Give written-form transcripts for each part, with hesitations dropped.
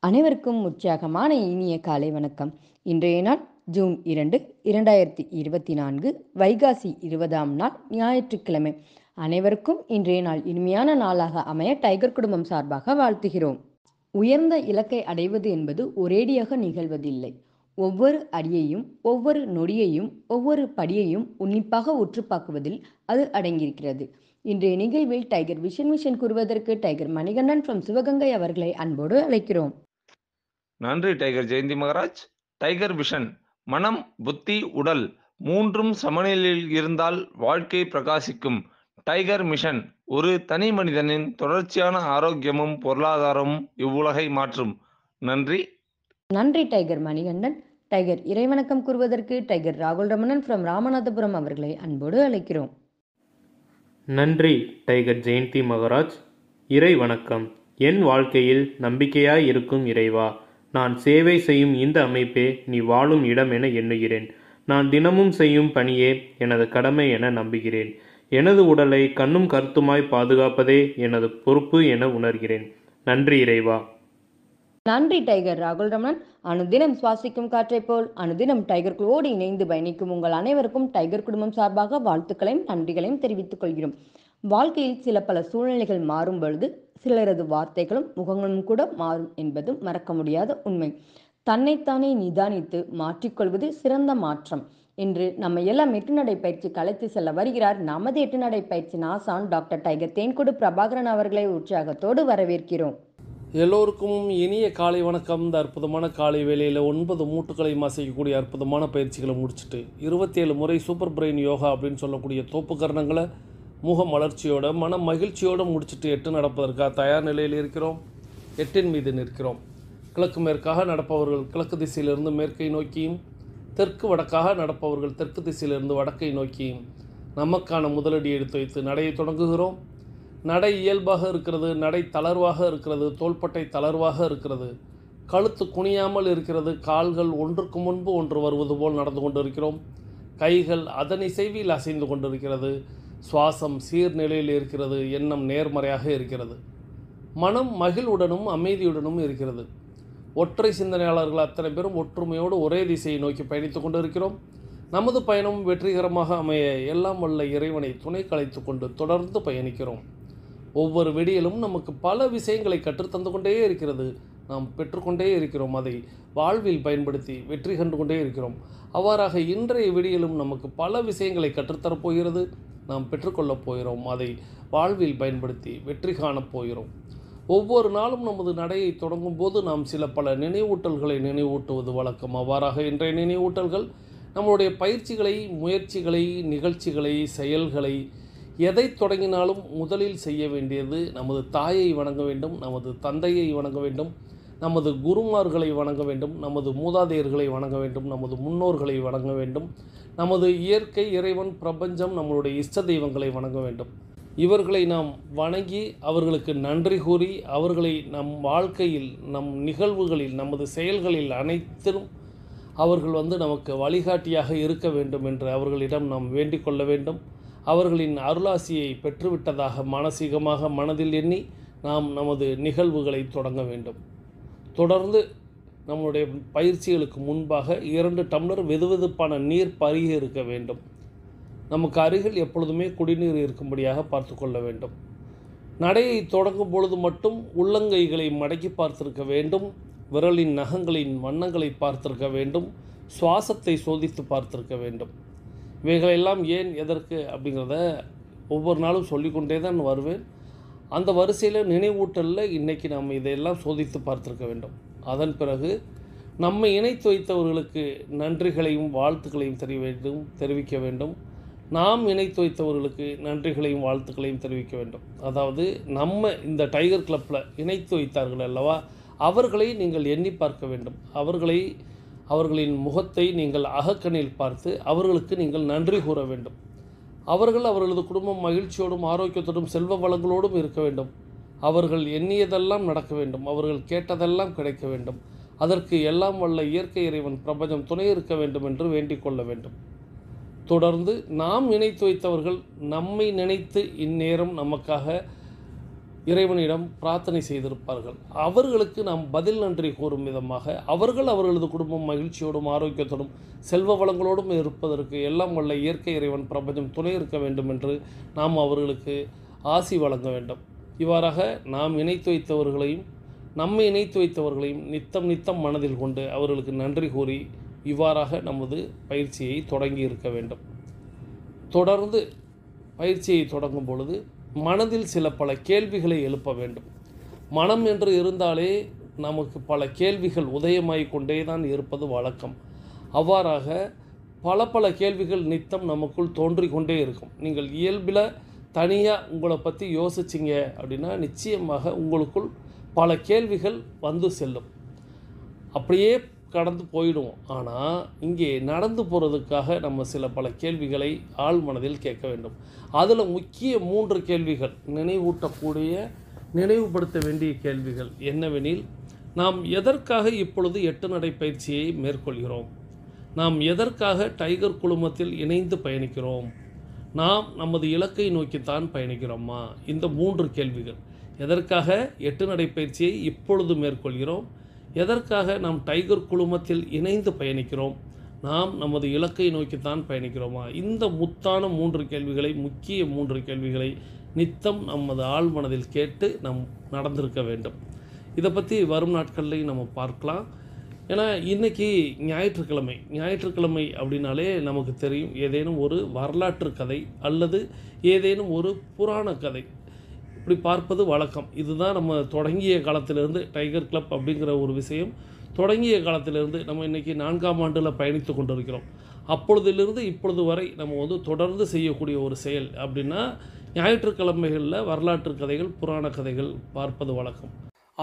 அனைவருக்கும் உற்சாகமான இனிய காலை வணக்கம். இன்றைய நாள் ஜூன் 2, 2024 வைகாசி 20ஆம் நாள் ஞாயிற்றுக்கிழமை. அனைவருக்கும் இன்றைய நாள் இனிமையான நாளாக அமைய டைகர் குடும்பம் சார்பாக வாழ்த்துகிறோம். உயர்ந்த இலக்கை அடைவது என்பது ஒரேடியாக நிகழ்வதில்லை. ஒவ்வொரு அடியையும், ஒவ்வொரு நொடியையும், ஒவ்வொரு படியையும் உன்னிப்பாக உற்று பார்க்குவதில் அது அடங்கியிருக்கிறது. இன்றைய நிகழ்வில் டைகர் விஷன் கூறுவதற்கு டைகர் மணிகண்டன் ஃப்ரம் சிவகங்கை அவர்களை அன்போடு அழைக்கிறோம். நன்றி tiger Jayanthi Maharaj. Tiger vision மனம், புத்தி, உடல் மூன்றும் சமநிலையில் இருந்தால் வாழ்க்கை பிரகாசிக்கும். டைகர் மிஷன் ஒரு தனி மனிதனின் தொடர்ச்சியான ஆரோக்கியமும் பொருளாதாரமும் இவ்வுலகை மாற்றும். நன்றி. நன்றி டைகர் மணிகண்டன். டைகர் இறைவணக்கம் கூறுவதற்கு டைகர் ராகுல் ரமணன் ஃப்ரம் ராமநாதபுரம் அவர்களை அன்போடு அழைக்கிறோம். நன்றி டைகர் ஜெயந்தி மகராஜ். இறை வணக்கம். என் வாழ்க்கையில் நம்பிக்கையாய் இருக்கும் இறைவா, நான் சேவை செய்யும் இந்த அமைப்பே நீ வாழும் இடம் என எண்ணுகிறேன். நான் தினமும் செய்யும் பணியே எனது கடமை என நம்புகிறேன். எனது உடலை கண்ணும் கருத்துமாய் பாதுகாப்பதே எனது பொறுப்பு என உணர்கிறேன். நன்றி இறைவா. நன்றி டைகர் ராகுல் ரமணன். அனுதினம் சுவாசிக்கும் காற்றைப் போல் அனுதினம் டைகர்களோடு இணைந்து பயணிக்கும் உங்கள் அனைவருக்கும் டைகர் குடும்பம் சார்பாக வாழ்த்துக்களையும் நன்றிகளையும் தெரிவித்துக் கொள்கிறோம். வாழ்க்கையில் சில பல சூழ்நிலைகள் மாறும் பொழுது சிலரது வார்த்தைகளும் முகங்களும் கூட மாறும் என்பது மறக்க முடியாத உண்மை. தன்னைத்தானே நிதானித்து மாற்றிக்கொள்வது சிறந்த மாற்றம் என்று நம்ம எல்லாம் எட்டுநடை பயிற்சி கலைத்து செல்ல வருகிறார் நமது எட்டுநடை பயிற்சி ஆசான் டாக்டர் டைகர் தேன்கொடு பிரபாகரன் அவர்களை உற்சாகத்தோடு வரவேற்கிறோம். எல்லோருக்கும் இனிய காலை வணக்கம். இந்த அற்புதமான காலை வேளையில் 9 மூட்டுக்களை அசைக்கக்கூடிய அற்புதமான பயிற்சிகளை முடிச்சுட்டு 27 முறை சூப்பர் பிரெயின் யோகா அப்படின்னு சொல்லக்கூடிய தோப்புக்கரணங்களை முக மலர்ச்சியோட மன மகிழ்ச்சியோடு முடிச்சுட்டு 8 நடப்பதற்காக தயார் நிலையில் இருக்கிறோம். 8 மீது நிற்கிறோம். கிழக்கு மேற்காக நடப்பவர்கள் கிழக்கு திசையிலிருந்து மேற்கை நோக்கியும், தெற்கு வடக்காக நடப்பவர்கள் தெற்கு திசையிலிருந்து வடக்கை நோக்கியும் நமக்கான முதலடி எடுத்து வைத்து நடையை தொடங்குகிறோம். நடை இயல்பாக இருக்கிறது, நடை தளர்வாக இருக்கிறது, தோள்பட்டை தளர்வாக இருக்கிறது, கழுத்து குனியாமல் இருக்கிறது, கால்கள் ஒன்றுக்கு முன்பு ஒன்று வருவது போல் நடந்து கொண்டிருக்கிறோம். கைகள் அதன் இசைவில் அசைந்து கொண்டிருக்கிறது. சுவாசம் சீர்நிலையில் இருக்கிறது. எண்ணம் நேர்மறையாக இருக்கிறது. மனம் மகிழ்வுடனும் அமைதியுடனும் இருக்கிறது. ஒற்றை சிந்தனையாளர்கள் அத்தனை பேரும் ஒற்றுமையோடு ஒரே திசையை நோக்கி பயணித்து கொண்டிருக்கிறோம். நமது பயணம் வெற்றிகரமாக அமைய எல்லாம் வல்ல இறைவனை துணை கலைத்து கொண்டு தொடர்ந்து பயணிக்கிறோம். ஒவ்வொரு விடியலும் நமக்கு பல விஷயங்களை கற்றுத்தந்து கொண்டே இருக்கிறது. நாம் பெற்றுக்கொண்டே இருக்கிறோம். அதை வாழ்வில் பயன்படுத்தி வெற்றி கண்டு கொண்டே இருக்கிறோம். அவ்வாறாக இன்றைய விடியலும் நமக்கு பல விஷயங்களை கற்றுத்தரப்போகிறது. நாம் பெற்றுக்கொள்ளப் போகிறோம். அதை வாழ்வில் பயன்படுத்தி வெற்றி காணப் போகிறோம். ஒவ்வொரு நாளும் நமது நடையை தொடங்கும் போது நாம் சில பல நினைவூட்டல்களை நினைவூட்டுவது வழக்கம். அவ்வாறாக இன்றைய நினைவூட்டல்கள் நம்மளுடைய பயிற்சிகளை, முயற்சிகளை, நிகழ்ச்சிகளை, செயல்களை எதை தொடங்கினாலும் முதலில் செய்ய வேண்டியது நமது தாயை வணங்க வேண்டும், நமது தந்தையை வணங்க வேண்டும், நமது குருமார்களை வணங்க வேண்டும், நமது மூதாதையர்களை வணங்க வேண்டும், நமது முன்னோர்களை வணங்க வேண்டும், நமது இயற்கை, இறைவன், பிரபஞ்சம், நம்மளுடைய இஷ்ட தெய்வங்களை வணங்க வேண்டும். இவர்களை நாம் வணங்கி அவர்களுக்கு நன்றி கூறி அவர்களை நம் வாழ்க்கையில், நம் நிகழ்வுகளில், நமது செயல்களில் அனைத்திலும் அவர்கள் நமக்கு வழிகாட்டியாக இருக்க வேண்டும் என்று அவர்களிடம் நாம் வேண்டிக் கொள்ள வேண்டும். அவர்களின் அருளாசியை பெற்றுவிட்டதாக மானசீகமாக மனதில் எண்ணி நாம் நமது நிகழ்வுகளை தொடங்க வேண்டும். தொடர்ந்து நம்முடைய பயிற்சிகளுக்கு முன்பாக 2 டம்ளர் வெதுவெதுப்பான நீர் பருகி இருக்க வேண்டும். நமக்கு அருகில் எப்பொழுதுமே குடிநீர் இருக்கும்படியாக பார்த்து கொள்ள வேண்டும். நடையை தொடங்கும் பொழுது மட்டும் உள்ளங்கைகளை மடக்கி பார்த்திருக்க வேண்டும். விரலின் நகங்களின் வண்ணங்களை பார்த்திருக்க வேண்டும். சுவாசத்தை சோதித்து பார்த்திருக்க வேண்டும். இவைகளெல்லாம் ஏன், எதற்கு அப்படிங்கிறத ஒவ்வொரு நாளும் சொல்லிக்கொண்டே தான் வருவேன். அந்த வரிசையில் நினைவூட்டலில் இன்றைக்கி நாம் இதையெல்லாம் சோதித்து பார்த்துருக்க வேண்டும். அதன் பிறகு நம்மை இணைத்து வைத்தவர்களுக்கு நன்றிகளையும் வாழ்த்துக்களையும் தெரிவிக்க வேண்டும். நாம் இணைத்து வைத்தவர்களுக்கு நன்றிகளையும் வாழ்த்துக்களையும் தெரிவிக்க வேண்டும். அதாவது நம்ம இந்த டைகர் கிளப்பில் இணைத்து வைத்தார்கள் அல்லவா, அவர்களை நீங்கள் எண்ணி பார்க்க வேண்டும். அவர்களின் முகத்தை நீங்கள் அகக்கண்ணில் பார்த்து அவர்களுக்கு நீங்கள் நன்றி கூற வேண்டும். அவர்களது குடும்பம் மகிழ்ச்சியோடும் ஆரோக்கியத்தோடும் செல்வ வளங்களோடும் இருக்க வேண்டும். அவர்கள் எண்ணியதெல்லாம் நடக்க வேண்டும். அவர்கள் கேட்டதெல்லாம் கிடைக்க வேண்டும். அதற்கு எல்லாம் வல்ல இயற்கை, இறைவன், பிரபஞ்சம் துணை இருக்க வேண்டும் என்று வேண்டிக் கொள்ள வேண்டும். தொடர்ந்து நாம் நினைத்து வைத்தவர்கள் நம்மை நினைத்து இந்நேரம் நமக்காக இறைவனிடம் பிரார்த்தனை செய்திருப்பார்கள். அவர்களுக்கு நாம் பதில் நன்றி கூறும் விதமாக அவர்கள் அவர்களது குடும்பம் மகிழ்ச்சியோடும் ஆரோக்கியத்தோடும் செல்வ வளங்களோடும் இருப்பதற்கு எல்லாம் வல்ல இயற்கை இறைவன் பிரபஞ்சம் துணை இருக்க வேண்டும் என்று நாம் அவர்களுக்கு ஆசி வழங்க வேண்டும். இவ்வாறாக நாம் இணைத்து வைத்தவர்களையும் நம்மை இணைத்து வைத்தவர்களையும் நித்தம் நித்தம் மனதில் கொண்டு அவர்களுக்கு நன்றி கூறி இவ்வாறாக நமது பயிற்சியை தொடங்கி இருக்க வேண்டும். தொடர்ந்து பயிற்சியை தொடங்கும் பொழுது மனதில் சில பல கேள்விகளை எழுப்ப வேண்டும். மனம் என்று இருந்தாலே நமக்கு பல கேள்விகள் உதயமாகிக் கொண்டே தான் இருப்பது வழக்கம். அவ்வாறாக பல கேள்விகள் நித்தம் நமக்குள் தோன்றி கொண்டே இருக்கும். நீங்கள் இயல்பில் தனியாக உங்களை பற்றி யோசிச்சிங்க அப்படின்னா நிச்சயமாக உங்களுக்குள் பல கேள்விகள் வந்து செல்லும். அப்படியே கடந்து போயிடுவோம். ஆனால் இங்கே நடந்து போகிறதுக்காக நம்ம சில பல கேள்விகளை ஆழ் மனதில் கேட்க வேண்டும். அதில் முக்கிய 3 கேள்விகள் நினைவுபடுத்த வேண்டிய கேள்விகள் என்னவெனில், நாம் எதற்காக இப்பொழுது 8 நடை பயிற்சியை மேற்கொள்கிறோம்? நாம் எதற்காக டைகர் குழுமத்தில் இணைந்து பயணிக்கிறோம்? நாம் நமது இலக்கை நோக்கித்தான் பயணிக்கிறோமா? இந்த 3 கேள்விகள். எதற்காக 8 நடை பயிற்சியை இப்பொழுது மேற்கொள்கிறோம்? எதற்காக நாம் டைகர் குழுமத்தில் இணைந்து பயணிக்கிறோம்? நாம் நமது இலக்கை நோக்கித்தான் பயணிக்கிறோமா? இந்த முத்தான 3 கேள்விகளை, முக்கிய 3 கேள்விகளை நித்தம் நமது ஆழ் மனதில் கேட்டு நாம் நடந்திருக்க வேண்டும். இதை பற்றி வரும் நாட்கள்லையும் நம்ம பார்க்கலாம். ஏன்னா இன்றைக்கி ஞாயிற்றுக்கிழமை அப்படின்னாலே நமக்கு தெரியும், ஏதேனும் ஒரு வரலாற்று கதை அல்லது ஏதேனும் ஒரு புராண கதை இப்படி பார்ப்பது வழக்கம். இதுதான் நம்ம தொடங்கிய காலத்திலிருந்து டைகர் கிளப் அப்படிங்கிற ஒரு விஷயம் தொடங்கிய காலத்திலிருந்து நம்ம இன்றைக்கி 4ஆம் ஆண்டில் பயணித்து கொண்டிருக்கிறோம். அப்பொழுதிலிருந்து இப்பொழுது வரை நம்ம தொடர்ந்து செய்யக்கூடிய ஒரு செயல் அப்படின்னா ஞாயிற்றுக்கிழமைகளில் வரலாற்று கதைகள், புராண கதைகள் பார்ப்பது வழக்கம்.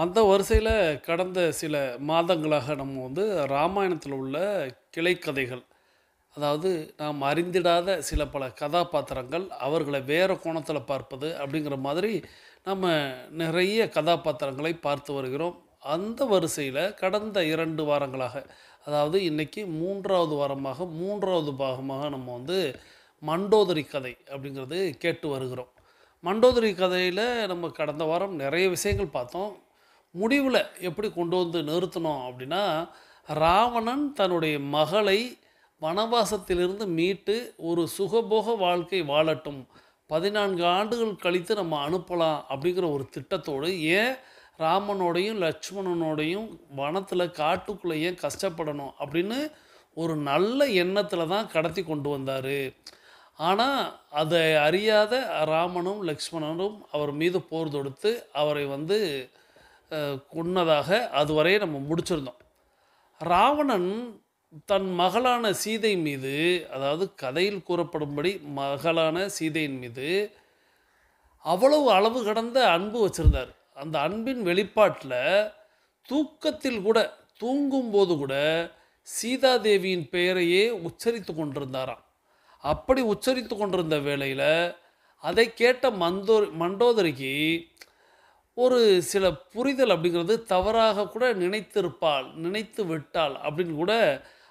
அந்த வரிசையில் கடந்த சில மாதங்களாக நம்ம ராமாயணத்தில் உள்ள கிளைக்கதைகள், அதாவது நாம் அறிந்திடாத சில பல கதாபாத்திரங்கள், அவர்களை வேறு கோணத்தில் பார்ப்பது அப்படிங்கிற மாதிரி நம்ம நிறைய கதாபாத்திரங்களை பார்த்து வருகிறோம். அந்த வரிசையில் கடந்த 2 வாரங்களாக, அதாவது இன்றைக்கி 3வது வாரமாக 3வது பாகமாக நம்ம மண்டோதரி கதை அப்படிங்கிறது கேட்டு வருகிறோம். மண்டோதரி கதையில் நம்ம கடந்த வாரம் நிறைய விஷயங்கள் பார்த்தோம். முடிவில் எப்படி கொண்டு வந்து நிறுத்தினோம் அப்படின்னா, ராவணன் தன்னுடைய மகளை வனவாசத்திலிருந்து மீட்டு ஒரு சுகபோக வாழ்க்கை வாழட்டும், 14 ஆண்டுகள் கழித்து நம்ம அனுப்பலாம் அப்படிங்கிற ஒரு திட்டத்தோடு, ஏன் ராமனோடையும் லட்சுமணனோடையும் வனத்தில் காட்டுக்குள்ளே ஏன் கஷ்டப்படணும் அப்படின்னு ஒரு நல்ல எண்ணத்தில் தான் கடத்தி கொண்டு வந்தார். ஆனால் அதை அறியாத ராமனும் லக்ஷ்மணனும் அவர் மீது போர் தொடுத்து அவரை கொன்னதாக அதுவரை நம்ம முடிச்சிருந்தோம். ராவணன் தன் மகளான சீதை மீது, அதாவது கதையில் கூறப்படும்படி மகளான சீதையின் மீது அவ்வளவு அளவு கடந்த அன்பு வச்சுருந்தார். அந்த அன்பின் வெளிப்பாட்டில் தூக்கத்தில் கூட, தூங்கும்போது கூட சீதாதேவியின் பெயரையே உச்சரித்து கொண்டிருந்தாராம். அப்படி உச்சரித்து கொண்டிருந்த வேளையில் அதை கேட்ட மண்டோதரிக்கு ஒரு சில புரிதல் அப்படிங்கிறது தவறாக கூட நினைத்து விட்டாள் அப்படின்னு கூட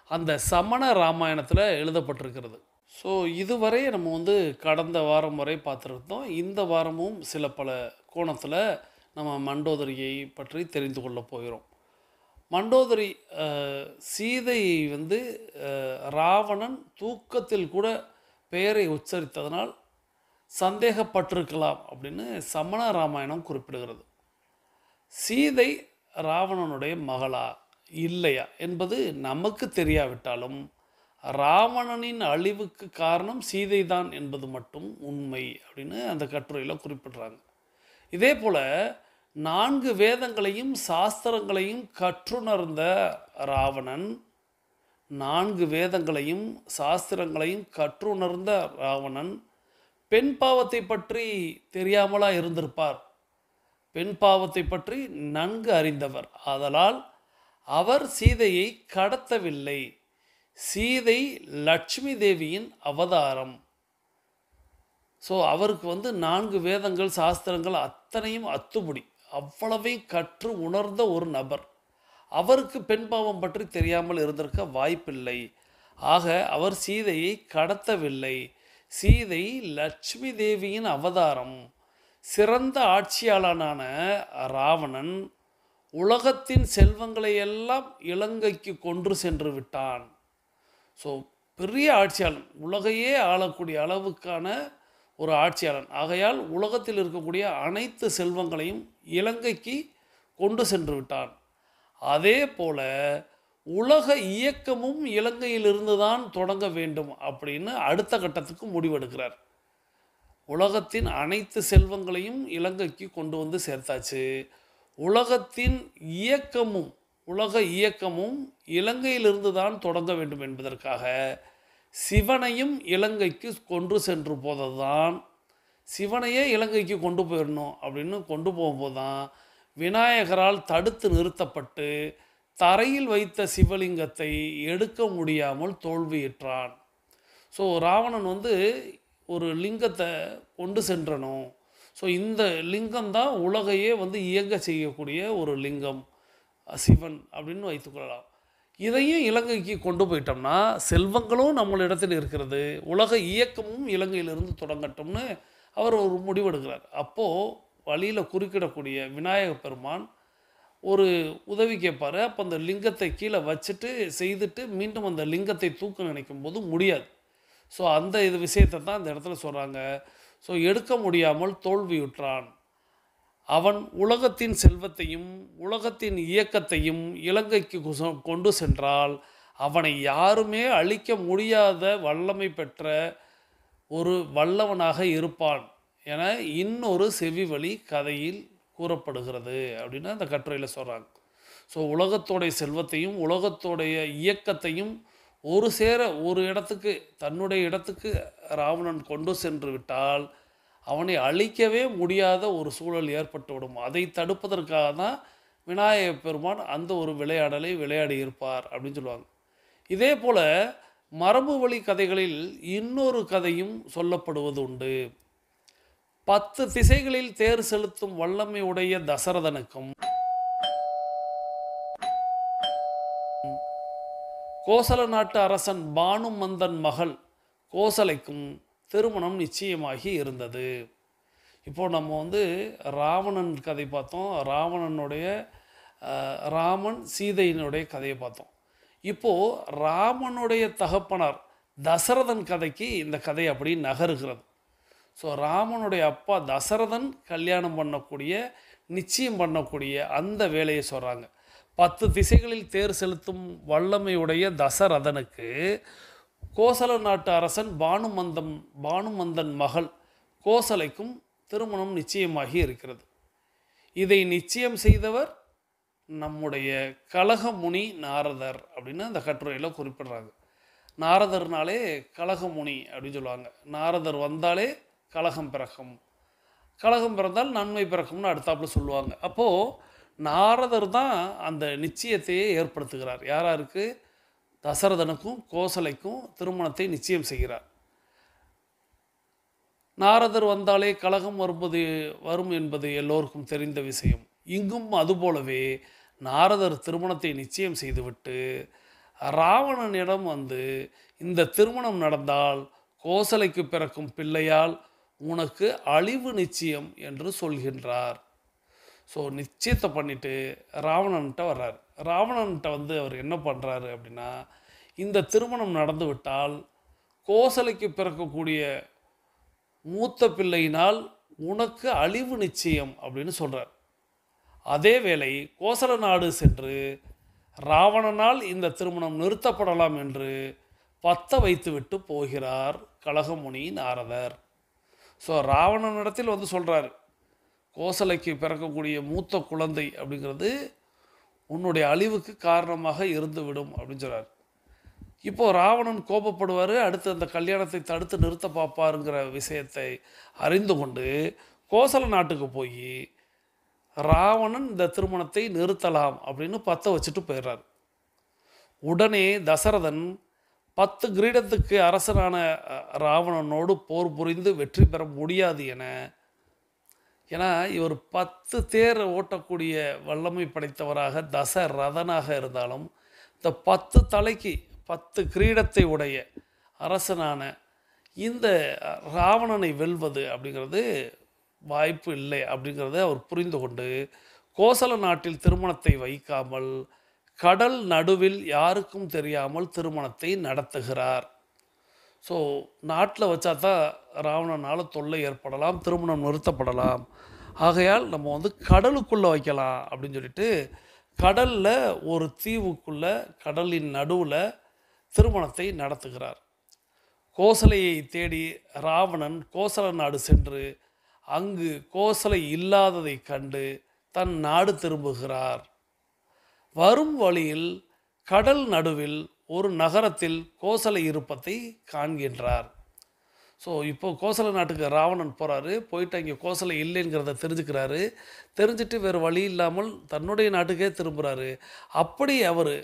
அந்த சமண ராமாயணத்தில் எழுதப்பட்டிருக்கிறது. ஸோ இதுவரை நம்ம கடந்த வாரம் வரை பார்த்துருந்தோம். இந்த வாரமும் சில பல கோணத்தில் நம்ம மண்டோதரியை பற்றி தெரிந்து கொள்ள போகிறோம். மண்டோதரி சீதையை ராவணன் தூக்கத்தில் கூட பெயரை உச்சரித்ததனால் சந்தேகப்பட்டிருக்கலாம் அப்படின்னு சமண ராமாயணம் குறிப்பிடுகிறது. சீதை ராவணனுடைய மகளா இல்லையா என்பது நமக்கு தெரியாவிட்டாலும் ராவணனின் அழிவுக்கு காரணம் சீதை தான் என்பது மட்டும் உண்மை அப்படின்னு அந்த கட்டுரையில் குறிப்பிடுறாங்க. இதே போல் 4 வேதங்களையும் சாஸ்திரங்களையும் கற்றுணர்ந்த ராவணன், 4 வேதங்களையும் சாஸ்திரங்களையும் கற்றுணர்ந்த ராவணன் பெண் பாவத்தை பற்றி தெரியாமலா இருந்திருப்பார்? பெண் பாவத்தை பற்றி நன்கு அறிந்தவர். ஆதலால் அவர் சீதையை கடத்தவில்லை. சீதை லட்சுமி தேவியின் அவதாரம். ஸோ அவருக்கு 4 வேதங்கள் சாஸ்திரங்கள் அத்தனையும் அத்துப்படி, அவ்வளவை கற்று உணர்ந்த ஒரு நபர். அவருக்கு பெண் பாவம் பற்றி தெரியாமல் இருந்திருக்க வாய்ப்பில்லை. ஆக அவர் சீதையை கடத்தவில்லை. சீதை லட்சுமி தேவியின் அவதாரம். சிறந்த ஆட்சியாளனான ராவணன் உலகத்தின் செல்வங்களை எல்லாம் இலங்கைக்கு கொன்று சென்று விட்டான். ஸோ பெரிய ஆட்சியாளன், உலகையே ஆளக்கூடிய அளவுக்கான ஒரு ஆட்சியாளன். ஆகையால் உலகத்தில் இருக்கக்கூடிய அனைத்து செல்வங்களையும் இலங்கைக்கு கொண்டு சென்று விட்டான். அதே போல உலக இயக்கமும் இலங்கையிலிருந்து தான் தொடங்க வேண்டும் அப்படின்னு அடுத்த கட்டத்துக்கு முடிவெடுக்கிறார். உலகத்தின் அனைத்து செல்வங்களையும் இலங்கைக்கு கொண்டு வந்து சேர்த்தாச்சு. உலகத்தின் உலக இயக்கமும் இலங்கையிலிருந்து தான் தொடங்க வேண்டும் என்பதற்காக சிவனையும் இலங்கைக்கு கொண்டு சென்று போதது தான், சிவனையே இலங்கைக்கு கொண்டு போயிடணும் அப்படின்னு கொண்டு போகும்போது தான் விநாயகரால் தடுத்து நிறுத்தப்பட்டு தரையில் வைத்த சிவலிங்கத்தை எடுக்க முடியாமல் தோல்வியுற்றான். ஸோ ராவணன் ஒரு லிங்கத்தை கொண்டு சென்றணும். ஸோ இந்த லிங்கம் தான் உலகையே இயங்க செய்யக்கூடிய ஒரு லிங்கம், சிவன் அப்படின்னு வைத்துக்கொள்ளலாம். இதையும் இலங்கைக்கு கொண்டு போயிட்டோம்னா செல்வங்களும் நம்மளிடத்தில் இருக்கிறது, உலக இயக்கமும் இலங்கையிலிருந்து தொடங்கட்டும்னு அவர் ஒரு முடிவெடுக்கிறார். அப்போது வழியில் குறுக்கிடக்கூடிய விநாயக பெருமான் ஒரு உதவி கேட்பார். அப்போ அந்த லிங்கத்தை கீழே வச்சுட்டு செய்துட்டு மீண்டும் அந்த லிங்கத்தை தூக்க நினைக்கும் போது முடியாது. ஸோ அந்த விஷயத்தை தான் இந்த இடத்துல சொல்கிறாங்க. ஸோ எடுக்க முடியாமல் தோல்வியுற்றான். அவன் உலகத்தின் செல்வத்தையும் உலகத்தின் இயக்கத்தையும் இலங்கைக்கு கொண்டு சென்றால் அவனை யாருமே அழிக்க முடியாத வல்லமை பெற்ற ஒரு வல்லவனாக இருப்பான் என இன்னொரு செவிவழி கதையில் கூறப்படுகிறது அப்படின்னு அந்த கட்டுரையில் சொல்கிறாங்க. ஸோ உலகத்தோடைய செல்வத்தையும் உலகத்தோடைய இயக்கத்தையும் ஒரு சேர ஒரு இடத்துக்கு, தன்னுடைய இடத்துக்கு ராவணன் கொண்டு சென்று விட்டால் அவனை அழிக்கவே முடியாத ஒரு சூழல் ஏற்பட்டுவிடும். அதை தடுப்பதற்காக தான் விநாயக பெருமான் அந்த ஒரு விளையாடலை விளையாடி இருப்பார் அப்படின்னு சொல்லுவாங்க. இதே போல் மரபு வழி கதைகளில் இன்னொரு கதையும் சொல்லப்படுவது உண்டு. 10 திசைகளில் தேர் செலுத்தும் வல்லமை உடைய தசரதனுக்கும் கோசல நாட்டு அரசன் பானுமந்தன் மகள் கோசலைக்கும் திருமணம் நிச்சயமாகி இருந்தது. இப்போது நம்ம ராவணன் கதை பார்த்தோம், ராமன் சீதையினுடைய கதையை பார்த்தோம். இப்போது ராமனுடைய தகப்பனார் தசரதன் கதைக்கு இந்த கதை அப்படி நகருகிறது. ஸோ ராமனுடைய அப்பா தசரதன் கல்யாணம் பண்ணக்கூடிய, நிச்சயம் பண்ணக்கூடிய அந்த வேலையை சொல்கிறாங்க. 10 திசைகளில் தேர் செலுத்தும் வல்லமையுடைய தசரதனுக்கு கோசல நாட்டு அரசன் பானுமந்தன் மகள் கோசலைக்கும் திருமணம் நிச்சயமாகி இருக்கிறது. இதை நிச்சயம் செய்தவர் நம்முடைய கலகமுனி நாரதர் அப்படின்னு அந்த கட்டுரையில் குறிப்பிடுறாங்க. நாரதர்னாலே கலகமுனி அப்படின்னு சொல்லுவாங்க. நாரதர் வந்தாலே கலகம் பிறக்கும், கலகம் பிறந்தால் நன்மை பிறக்கும்னு அடுத்தாப்புல சொல்லுவாங்க. அப்போது நாரதர் தான் அந்த நிச்சயத்தையே ஏற்படுத்துகிறார். யாராருக்கு? தசரதனுக்கும் கோசலைக்கும் திருமணத்தை நிச்சயம் செய்கிறார். நாரதர் வந்தாலே கலகம் வரும் என்பது எல்லோருக்கும் தெரிந்த விஷயம். இங்கும் அதுபோலவே நாரதர் திருமணத்தை நிச்சயம் செய்துவிட்டு ராவணனிடம் இந்த திருமணம் நடந்தால் கோசலைக்கு பிறக்கும் பிள்ளையால் உனக்கு அழிவு நிச்சயம் என்று சொல்கின்றார். ஸோ நிச்சயத்தை பண்ணிவிட்டு ராவணன்கிட்ட வர்றார். ராவணன்கிட்ட அவர் என்ன பண்ணுறாரு அப்படின்னா, இந்த திருமணம் நடந்து விட்டால் கோசலைக்கு பிறக்கக்கூடிய மூத்த பிள்ளையினால் உனக்கு அழிவு நிச்சயம் அப்படின்னு சொல்கிறார். அதே வேளை கோசல நாடு சென்று ராவணனால் இந்த திருமணம் நிறுத்தப்படலாம் என்று பத்த வைத்துவிட்டு போகிறார் கலகமுனி நாரதர். ஸோ ராவணனிடத்தில் சொல்கிறார், கோசலைக்கு பிறக்கக்கூடிய மூத்த குழந்தை அப்படிங்கிறது உன்னுடைய அழிவுக்கு காரணமாக இருந்துவிடும் அப்படின்னு சொல்கிறார். இப்போது ராவணன் கோபப்படுவார், அடுத்து அந்த கல்யாணத்தை தடுத்து நிறுத்த பார்ப்பாருங்கிற விஷயத்தை அறிந்து கொண்டு கோசல நாட்டுக்கு போய் ராவணன் இந்த திருமணத்தை நிறுத்தலாம் அப்படின்னு பற்ற வச்சுட்டு போயிடுறார். உடனே தசரதன் 10 கிரீடத்துக்கு அரசனான ராவணனோடு போர் புரிந்து வெற்றி பெற முடியாது ஏன்னா இவர் 10 தேர் ஓட்டக்கூடிய வல்லமை படைத்தவராக தசரதனாக இருந்தாலும் இந்த 10 தலைக்கு 10 கிரீடத்தை உடைய அரசனான இந்த ராவணனை வெல்வது அப்படிங்கிறது வாய்ப்பு இல்லை அப்படிங்கிறத அவர் புரிந்து கொண்டு கோசல நாட்டில் திருமணத்தை வைக்காமல் கடல் நடுவில் யாருக்கும் தெரியாமல் திருமணத்தை நடத்துகிறார். ஸோ நாட்டில் வச்சா தான் ராவணனால் தொல்லை ஏற்படலாம், திருமணம் நிறுத்தப்படலாம். ஆகையால் நம்ம வந்து கடலுக்குள்ளே வைக்கலாம் அப்படின்னு சொல்லிட்டு கடலில் ஒரு தீவுக்குள்ளே கடலின் நடுவில் திருமணத்தை நடத்துகிறார். கோசலையை தேடி ராவணன் கோசல நாடு சென்று அங்கு கோசலை இல்லாததை கண்டு தன் நாடு திரும்புகிறார். வரும் வழியில் கடல் நடுவில் ஒரு நகரத்தில் கோசலை இருப்பதை காண்கின்றார். ஸோ இப்போ கோசல நாட்டுக்கு ராவணன் போகிறாரு, போயிட்டு அங்கே கோசலை இல்லைங்கிறத தெரிஞ்சுக்கிறாரு. தெரிஞ்சுட்டு வேறு வழி இல்லாமல் தன்னுடைய நாட்டுக்கே திரும்புகிறாரு. அப்படி அவர்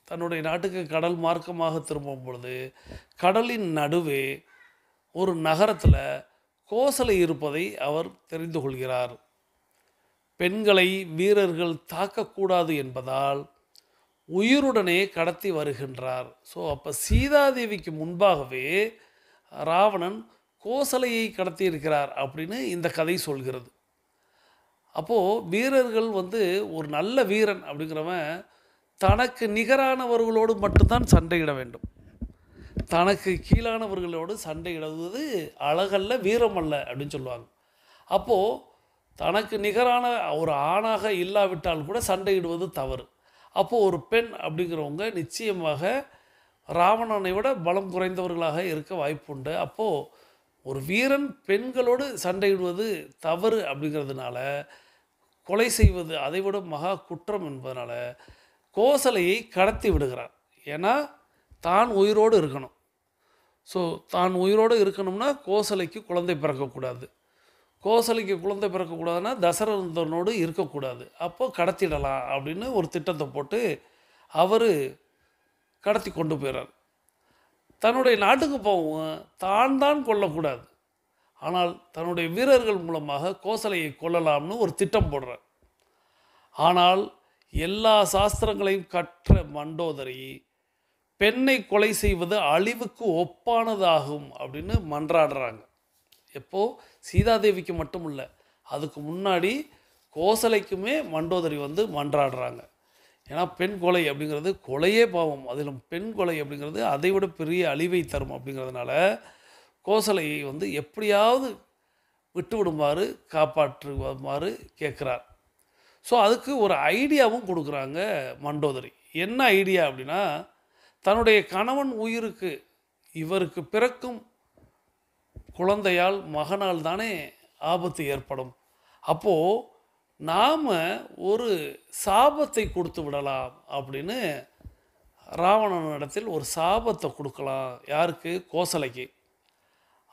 தன்னுடைய நாட்டுக்கு கடல் மார்க்கமாக திரும்பும் பொழுது கடலின் நடுவே ஒரு நகரத்தில் கோசலை இருப்பதை அவர் தெரிந்து கொள்கிறார். பெண்களை வீரர்கள் தாக்கக்கூடாது என்பதால் உயிருடனே கடத்தி வருகின்றார். ஸோ அப்போ சீதாதேவிக்கு முன்பாகவே ராவணன் கோசலையை கடத்தி இருக்கிறார் அப்படின்னு இந்த கதை சொல்கிறது. அப்போது வீரர்கள் வந்து ஒரு நல்ல வீரன் அப்படிங்கிறவன் தனக்கு நிகரானவர்களோடு மட்டும்தான் சண்டையிட வேண்டும். தனக்கு கீழானவர்களோடு சண்டையிடுவது அழகல்ல, வீரமல்ல அப்படின்னு சொல்லுவாங்க. அப்போது தனக்கு நிகரான ஒரு ஆணாக இல்லாவிட்டால் கூட சண்டையிடுவது தவறு. அப்போது ஒரு பெண் அப்படிங்கிறவங்க நிச்சயமாக ராவணனை விட பலம் குறைந்தவர்களாக இருக்க வாய்ப்புண்டு. அப்போது ஒரு வீரன் பெண்களோடு சண்டையிடுவது தவறு அப்படிங்கிறதுனால, கொலை செய்வது அதைவிட மகா குற்றம் என்பதனால கோசலையை கடத்தி விடுகிறார். ஏன்னா தான் உயிரோடு இருக்கணும். ஸோ தான் உயிரோடு இருக்கணும்னா கோசலைக்கு குழந்தை பிறக்கக்கூடாது. கோசலைக்கு குழந்தை பிறக்கக்கூடாதுன்னா தசரதனோடு இருக்கக்கூடாது. அப்போது கடத்திடலாம் அப்படின்னு ஒரு திட்டத்தை போட்டு அவர் கடத்தி கொண்டு போயிறார். தன்னுடைய நாட்டுக்கு போகவும் தான் கொல்லக்கூடாது, ஆனால் தன்னுடைய வீரர்கள் மூலமாக கோசலையை கொல்லலாம்னு ஒரு திட்டம் போடுறார். ஆனால் எல்லா சாஸ்திரங்களையும் கற்ற மண்டோதரி பெண்ணை கொலை செய்வது அழிவுக்கு ஒப்பானதாகும் அப்படின்னு மன்றாடுறாங்க. எப்போது சீதாதேவிக்கு மட்டும் இல்லை, அதுக்கு முன்னாடி கோசலைக்குமே மண்டோதரி வந்து மன்றாடுறாங்க. ஏன்னா பெண் கொலை அப்படிங்கிறது கொலையே பாவம், அதிலும் பெண் கொலை அப்படிங்கிறது அதை விட பெரிய அழிவை தரும். அப்படிங்கிறதுனால கோசலையை வந்து எப்படியாவது விட்டுவிடுமாறு காப்பாற்றுமாறு கேட்குறார். ஸோ அதுக்கு ஒரு ஐடியாவும் கொடுக்குறாங்க மண்டோதரி. என்ன ஐடியா அப்படின்னா, தன்னுடைய கணவன் உயிருக்கு இவருக்கு பிறக்கும் குழந்தையால் மகனால் தானே ஆபத்து ஏற்படும். அப்போது நாம் ஒரு சாபத்தை கொடுத்து விடலாம் அப்படின்னு ராவணனிடத்தில் ஒரு சாபத்தை கொடுக்கலாம். யாருக்கு? கோசலைக்கு.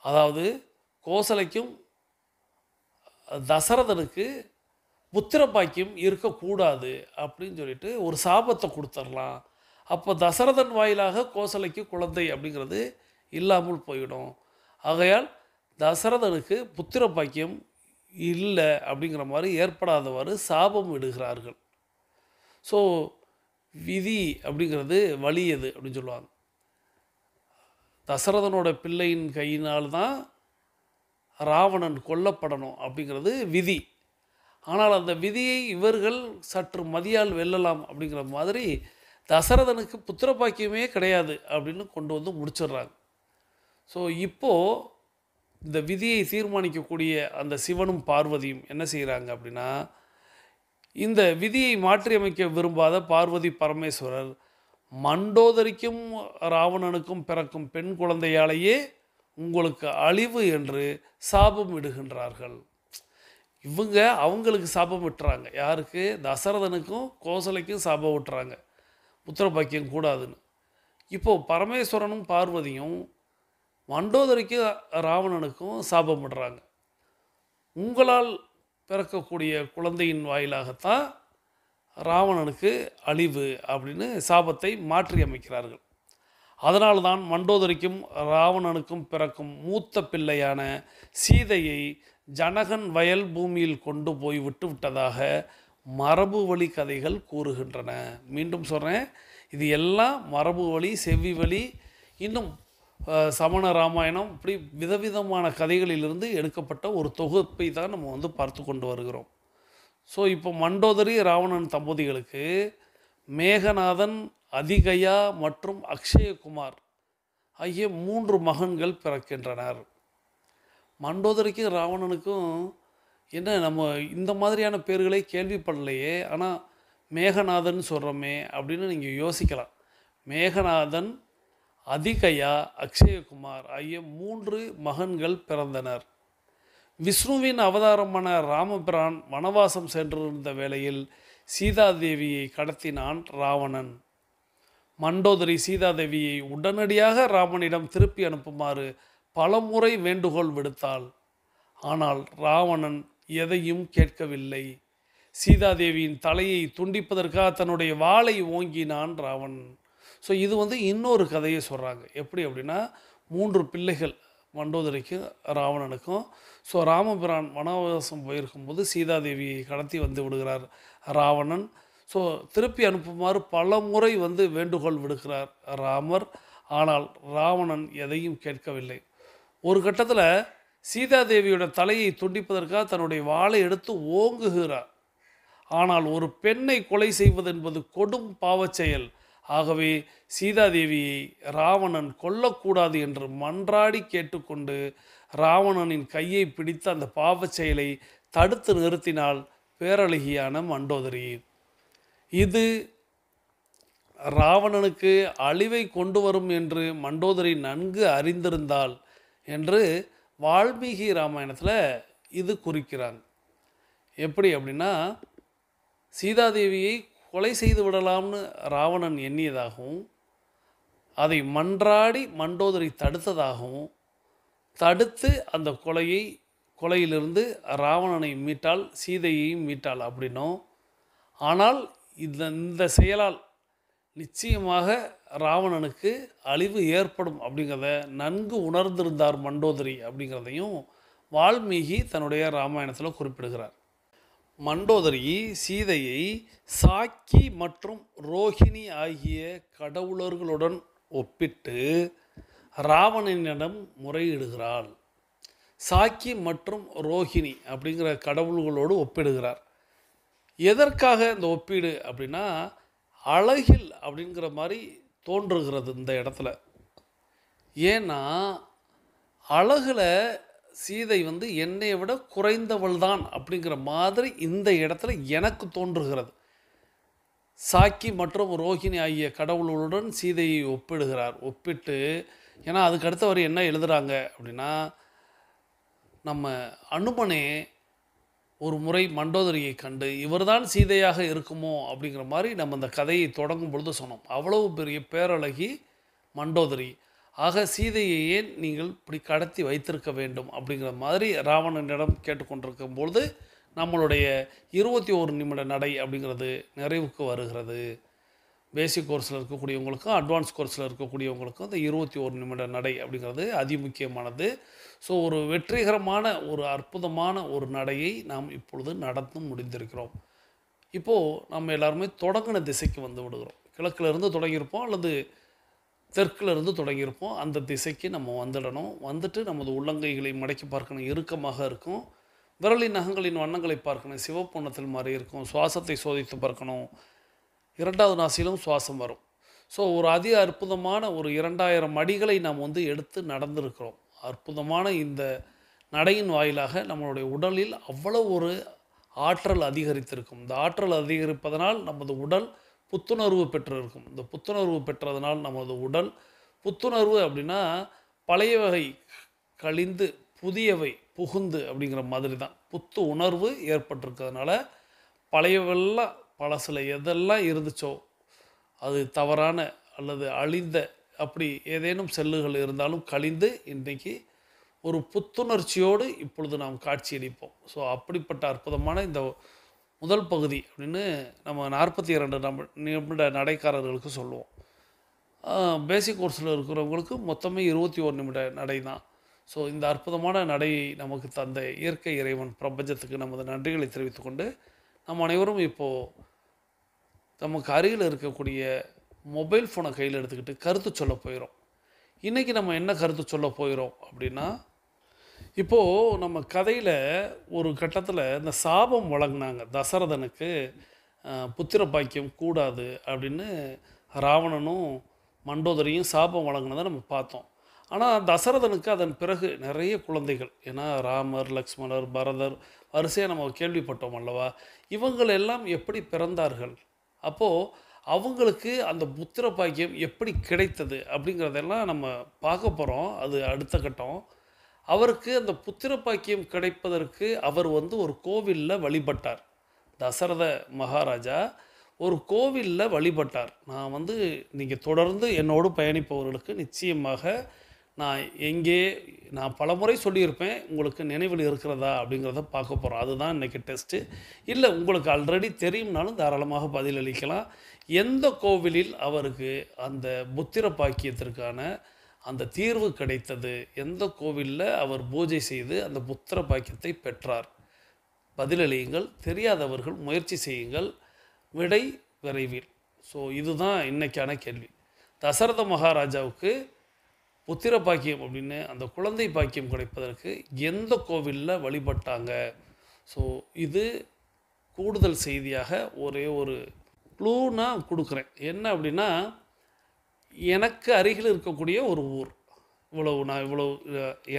அதாவது கோசலைக்கும் தசரதனுக்கு புத்திர பாக்கியம் இருக்கக்கூடாது அப்படின்னு சொல்லிட்டு ஒரு சாபத்தை கொடுத்துடலாம். அப்போ தசரதன் வாயிலாக கோசலைக்கு குழந்தை அப்படிங்கிறது இல்லாமல் போயிடும். ஆகையால் தசரதனுக்கு புத்திர பாக்கியம் இல்லை அப்படிங்கிற மாதிரி ஏற்படாதவாறு சாபம் விடுகிறார்கள். ஸோ விதி அப்படிங்கிறது வலியது அப்படின்னு சொல்லுவாங்க. தசரதனோட பிள்ளையின் கையினால் தான் ராவணன் கொல்லப்படணும் அப்படிங்கிறது விதி. ஆனால் அந்த விதியை இவர்கள் சற்று மதியால் வெல்லலாம் அப்படிங்கிற மாதிரி தசரதனுக்கு புத்திர பாக்கியமே கிடையாது அப்படின்னு கொண்டு வந்து முடிச்சிடுறாங்க. ஸோ இப்போது இந்த விதியை தீர்மானிக்கக்கூடிய அந்த சிவனும் பார்வதியும் என்ன செய்கிறாங்க அப்படின்னா, இந்த விதியை மாற்றியமைக்க விரும்பாத பார்வதி பரமேஸ்வரர் மண்டோதரிக்கும் ராவணனுக்கும் பிறக்கும் பெண் குழந்தையாலேயே உங்களுக்கு அழிவு என்று சாபம் விடுகின்றார்கள். இவங்க அவங்களுக்கு சாபம் விட்டுறாங்க. யாருக்கு? தசரதனுக்கும் கோசலைக்கும் சாபம் விட்டுறாங்க, புத்திர பாக்கியம் கூடாதுன்னு. இப்போது பரமேஸ்வரனும் பார்வதியும் மண்டோதரிக்கும் ராவணனுக்கும் சாபம் விடுறாங்க. உங்களால் பிறக்கக்கூடிய குழந்தையின் வாயிலாகத்தான் ராவணனுக்கு அழிவு அப்படின்னு சாபத்தை மாற்றி அமைக்கிறார்கள். அதனால தான் மண்டோதரிக்கும் ராவணனுக்கும் பிறக்கும் மூத்த பிள்ளையான சீதையை ஜனகன் வயல் பூமியில் கொண்டு போய் விட்டுவிட்டதாக மரபு வழி கதைகள் கூறுகின்றன. மீண்டும் சொல்கிறேன், இது எல்லாம் மரபு வழி, செவ்வி வழி, இன்னும் சமண ராமாயணம், இப்படி விதவிதமான கதைகளிலிருந்து எடுக்கப்பட்ட ஒரு தொகுப்பை தான் நம்ம வந்து பார்த்து கொண்டு வருகிறோம். ஸோ இப்போ மண்டோதரி ராவணன் தம்பதிகளுக்கு மேகநாதன், அதிகயா மற்றும் அக்ஷயகுமார் ஆகிய 3 மகன்கள் பிறக்கின்றனர். மண்டோதரிக்கும் ராவணனுக்கும் என்ன நம்ம இந்த மாதிரியான பேர்களை கேள்விப்படலையே, ஆனால் மேகநாதன் சொல்கிறோமே அப்படின்னு நீங்கள் யோசிக்கலாம். மேகநாதன், அதிகயா, அக்ஷயகுமார் ஆகிய 3 மகன்கள் பிறந்தனர். விஷ்ணுவின் அவதாரமான ராமபிரான் வனவாசம் சென்றிருந்த வேளையில் சீதாதேவியை கடத்தினான் ராவணன். மண்டோதரி சீதாதேவியை உடனடியாக ராமனிடம் திருப்பி அனுப்புமாறு பலமுறை வேண்டுகோள் விடுத்தாள். ஆனால் ராவணன் எதையும் கேட்கவில்லை. சீதாதேவியின் தலையை துண்டிப்பதற்காக தன்னுடைய வாளை ஓங்கினான் ராவணன். ஸோ இது வந்து இன்னொரு கதையை சொல்கிறாங்க. எப்படி அப்படின்னா 3 பிள்ளைகள் மண்டோதரிக்கும் ராவணனுக்கும். ஸோ ராமபிரான் வனவாசம் போயிருக்கும்போது சீதாதேவியை கடத்தி வந்து விடுகிறார் ராவணன். ஸோ திருப்பி அனுப்புமாறு பல முறை வந்து வேண்டுகோள் விடுக்கிறார் ராமர். ஆனால் ராவணன் எதையும் கேட்கவில்லை. ஒரு கட்டத்தில் சீதாதேவியோட தலையை துண்டிப்பதற்காக தன்னுடைய வாளை எடுத்து ஓங்குகிறார். ஆனால் ஒரு பெண்ணை கொலை செய்வது என்பது கொடும் பாவச் செயல். ஆகவே சீதாதேவியை ராவணன் கொல்லக்கூடாது என்று மன்றாடி கேட்டுக்கொண்டு ராவணனின் கையை பிடித்து அந்த பாவச் செயலை தடுத்து நிறுத்தினாள் பேரழகியான மண்டோதரி. இது ராவணனுக்கு அழிவை கொண்டு வரும் என்று மண்டோதரி நன்கு அறிந்திருந்தாள் என்று வால்மீகி ராமாயணத்தில் இது குறிக்கிறாங்க. எப்படி அப்படின்னா, சீதாதேவியை கொலை செய்து விடலாம்னு ராவணன் எண்ணியதாகவும், அதை மன்றாடி மண்டோதரி தடுத்ததாகவும், தடுத்து அந்த கொலையிலிருந்து ராவணனை மீட்டால், சீதையையும் மீட்டாள் அப்படின்னும். ஆனால் இந்த செயலால் நிச்சயமாக ராவணனுக்கு அழிவு ஏற்படும் அப்படிங்கிறத நன்கு உணர்ந்திருந்தார் மண்டோதரி அப்படிங்கிறதையும் வால்மீகி தன்னுடைய ராமாயணத்தில் குறிப்பிடுகிறார். மண்டோதரி சீதையை சாக்கி மற்றும் ரோஹிணி ஆகிய கடவுளர்களுடன் ஒப்பிட்டு ராவணனிடம் முறையிடுகிறாள். சாக்கி மற்றும் ரோஹிணி அப்படிங்கிற கடவுள்களோடு ஒப்பிடுகிறார். எதற்காக இந்த ஒப்பீடு அப்படின்னா, அழகில் அப்படிங்கிற மாதிரி தோன்றுகிறது இந்த இடத்துல. ஏன்னா அழகில் சீதை வந்து என்னை விட குறைந்தவள் தான் அப்படிங்கிற மாதிரி இந்த இடத்துல எனக்கு தோன்றுகிறது. சாக்கி மற்றும் ரோஹிணி ஆகிய கடவுளுடன் சீதையை ஒப்பிட்டு, ஏன்னா அதுக்கு அடுத்தவர் என்ன எழுதுகிறாங்க அப்படின்னா, நம்ம அனுமனே ஒரு முறை மண்டோதரியை கண்டு இவர்தான் சீதையாக இருக்குமோ அப்படிங்கிற மாதிரி நம்ம அந்த கதையை தொடங்கும் பொழுது சொன்னோம். அவ்வளவு பெரிய பேரழகி மண்டோதரி. ஆக சீதையை ஏன் நீங்கள் இப்படி கடத்தி வைத்திருக்க வேண்டும் அப்படிங்கிற மாதிரி ராவணனிடம் கேட்டுக்கொண்டிருக்கும் பொழுது நம்மளுடைய 21 நிமிட நடை அப்படிங்கிறது நிறைவுக்கு வருகிறது. பேசிக் கோர்ஸில் இருக்கக்கூடியவங்களுக்கும் அட்வான்ஸ் கோர்ஸில் இருக்கக்கூடியவங்களுக்கும் இந்த 21 நிமிட நடை அப்படிங்கிறது அதிமுக்கியமானது. ஸோ ஒரு வெற்றிகரமான ஒரு அற்புதமான ஒரு நடையை நாம் இப்பொழுது நடந்து முடிந்திருக்கிறோம். இப்போது நம்ம எல்லாருமே தொடங்கின திசைக்கு வந்து விடுகிறோம். கிழக்கிலிருந்து தொடங்கியிருப்போம் அல்லது தெற்கிலிருந்து தொடங்கியிருப்போம். அந்த திசைக்கு நம்ம வந்துடணும். வந்துட்டு நமது உள்ளங்கைகளை மடக்கி பார்க்கணும், இறுக்கமாக இருக்கும். விரலின் நகங்களின் வண்ணங்களை பார்க்கணும், சிவப்புண்ணத்தில் மாதிரி இருக்கும். சுவாசத்தை சோதித்து பார்க்கணும். 2வது நாசியிலும் சுவாசம் வரும். ஸோ ஒரு அற்புதமான ஒரு 2000 அடிகளை நாம் வந்து எடுத்து நடந்திருக்கிறோம். அற்புதமான இந்த நடையின் வாயிலாக நம்மளுடைய உடலில் அவ்வளவு ஒரு ஆற்றல் அதிகரித்திருக்கும். இந்த ஆற்றல் அதிகரிப்பதனால் நமது உடல் புத்துணர்வு பெற்றிருக்கும். இந்த புத்துணர்வு பெற்றதனால் நமது உடல் புத்துணர்வு அப்படின்னா பழையவை கழிந்து புதியவை புகுந்து அப்படிங்கிற மாதிரி தான். புத்து உணர்வு ஏற்பட்டிருக்கிறதுனால பழையவெல்லாம் பழசில் எதெல்லாம் இருந்துச்சோ அது தவறான அல்லது அழிந்த அப்படி ஏதேனும் செல்லுகள் இருந்தாலும் கழிந்து இன்றைக்கு ஒரு புத்துணர்ச்சியோடு இப்பொழுது நாம் காட்சியளிப்போம். ஸோ அப்படிப்பட்ட அற்புதமான இந்த முதல் பகுதி அப்படின்னு நம்ம 42 நிமிட நடைக்காரர்களுக்கு சொல்லுவோம். பேசிக் கோர்ஸில் இருக்கிறவங்களுக்கு மொத்தமே 21 நிமிட நடை தான். ஸோ இந்த அற்புதமான நடையை நமக்கு தந்த இயற்கை இறைவன் பிரபஞ்சத்துக்கு நமது நன்றிகளை தெரிவித்துக்கொண்டு நம்ம அனைவரும் இப்போது நமக்கு அருகில் இருக்கக்கூடிய மொபைல் ஃபோனை கையில் எடுத்துக்கிட்டு கருத்து சொல்ல போயிடும். இன்றைக்கி நம்ம என்ன கருத்து சொல்ல போகிறோம் அப்படின்னா, இப்போது நம்ம கதையில் ஒரு கட்டத்தில் இந்த சாபம் வழங்கினாங்க தசரதனுக்கு. புத்திர பாக்கியம் கூடாது அப்படின்னு ராவணனும் மண்டோதரியும் சாபம் வழங்கினதை நம்ம பார்த்தோம். ஆனால் தசரதனுக்கு அதன் பிறகு நிறைய குழந்தைகள், ஏன்னா ராமர், லக்ஷ்மணர், பரதர் வரிசையாக நம்ம கேள்விப்பட்டோம் அல்லவா. இவங்களெல்லாம் எப்படி பிறந்தார்கள், அப்போது அவங்களுக்கு அந்த புத்திர பாக்கியம் எப்படி கிடைத்தது அப்படிங்கிறதெல்லாம் நம்ம பார்க்க போகிறோம். அது அடுத்த கட்டம். அவருக்கு அந்த புத்திர பாக்கியம் கிடைப்பதற்கு அவர் ஒரு கோவிலில் வழிபட்டார். தசரத மகாராஜா ஒரு கோவிலில் வழிபட்டார். நான் நீங்கள் தொடர்ந்து என்னோடு பயணிப்பவர்களுக்கு நிச்சயமாக நான் பலமுறை சொல்லியிருப்பேன், உங்களுக்கு நினைவில் இருக்கிறதா அப்படிங்கிறத பார்க்க போகிறோம். அதுதான் இன்றைக்கி டெஸ்ட்டு. இல்லை உங்களுக்கு ஆல்ரெடி தெரியும்னாலும் தாராளமாக பதிலளிக்கலாம். எந்த கோவிலில் அவருக்கு அந்த புத்திர பாக்கியத்திற்கான அந்த தீர்வு கிடைத்தது, எந்த கோவிலில் அவர் பூஜை செய்து அந்த புத்திர பாக்கியத்தை பெற்றார்? பதிலளியுங்கள். தெரியாதவர்கள் முயற்சி செய்யுங்கள். விடை விரைவில். ஸோ இதுதான் இன்றைக்கான கேள்வி. தசரத மகாராஜாவுக்கு புத்திர பாக்கியம் அப்படின்னு அந்த குழந்தை பாக்கியம் கிடைப்பதற்கு எந்த கோவிலில் வழிபட்டாங்க? ஸோ இது கூடுதல் செய்தியாக ஒரே ஒரு க்ளூ நான் கொடுக்குறேன். என்ன அப்படின்னா, எனக்கு அருகில் இருக்கக்கூடிய ஒரு ஊர்.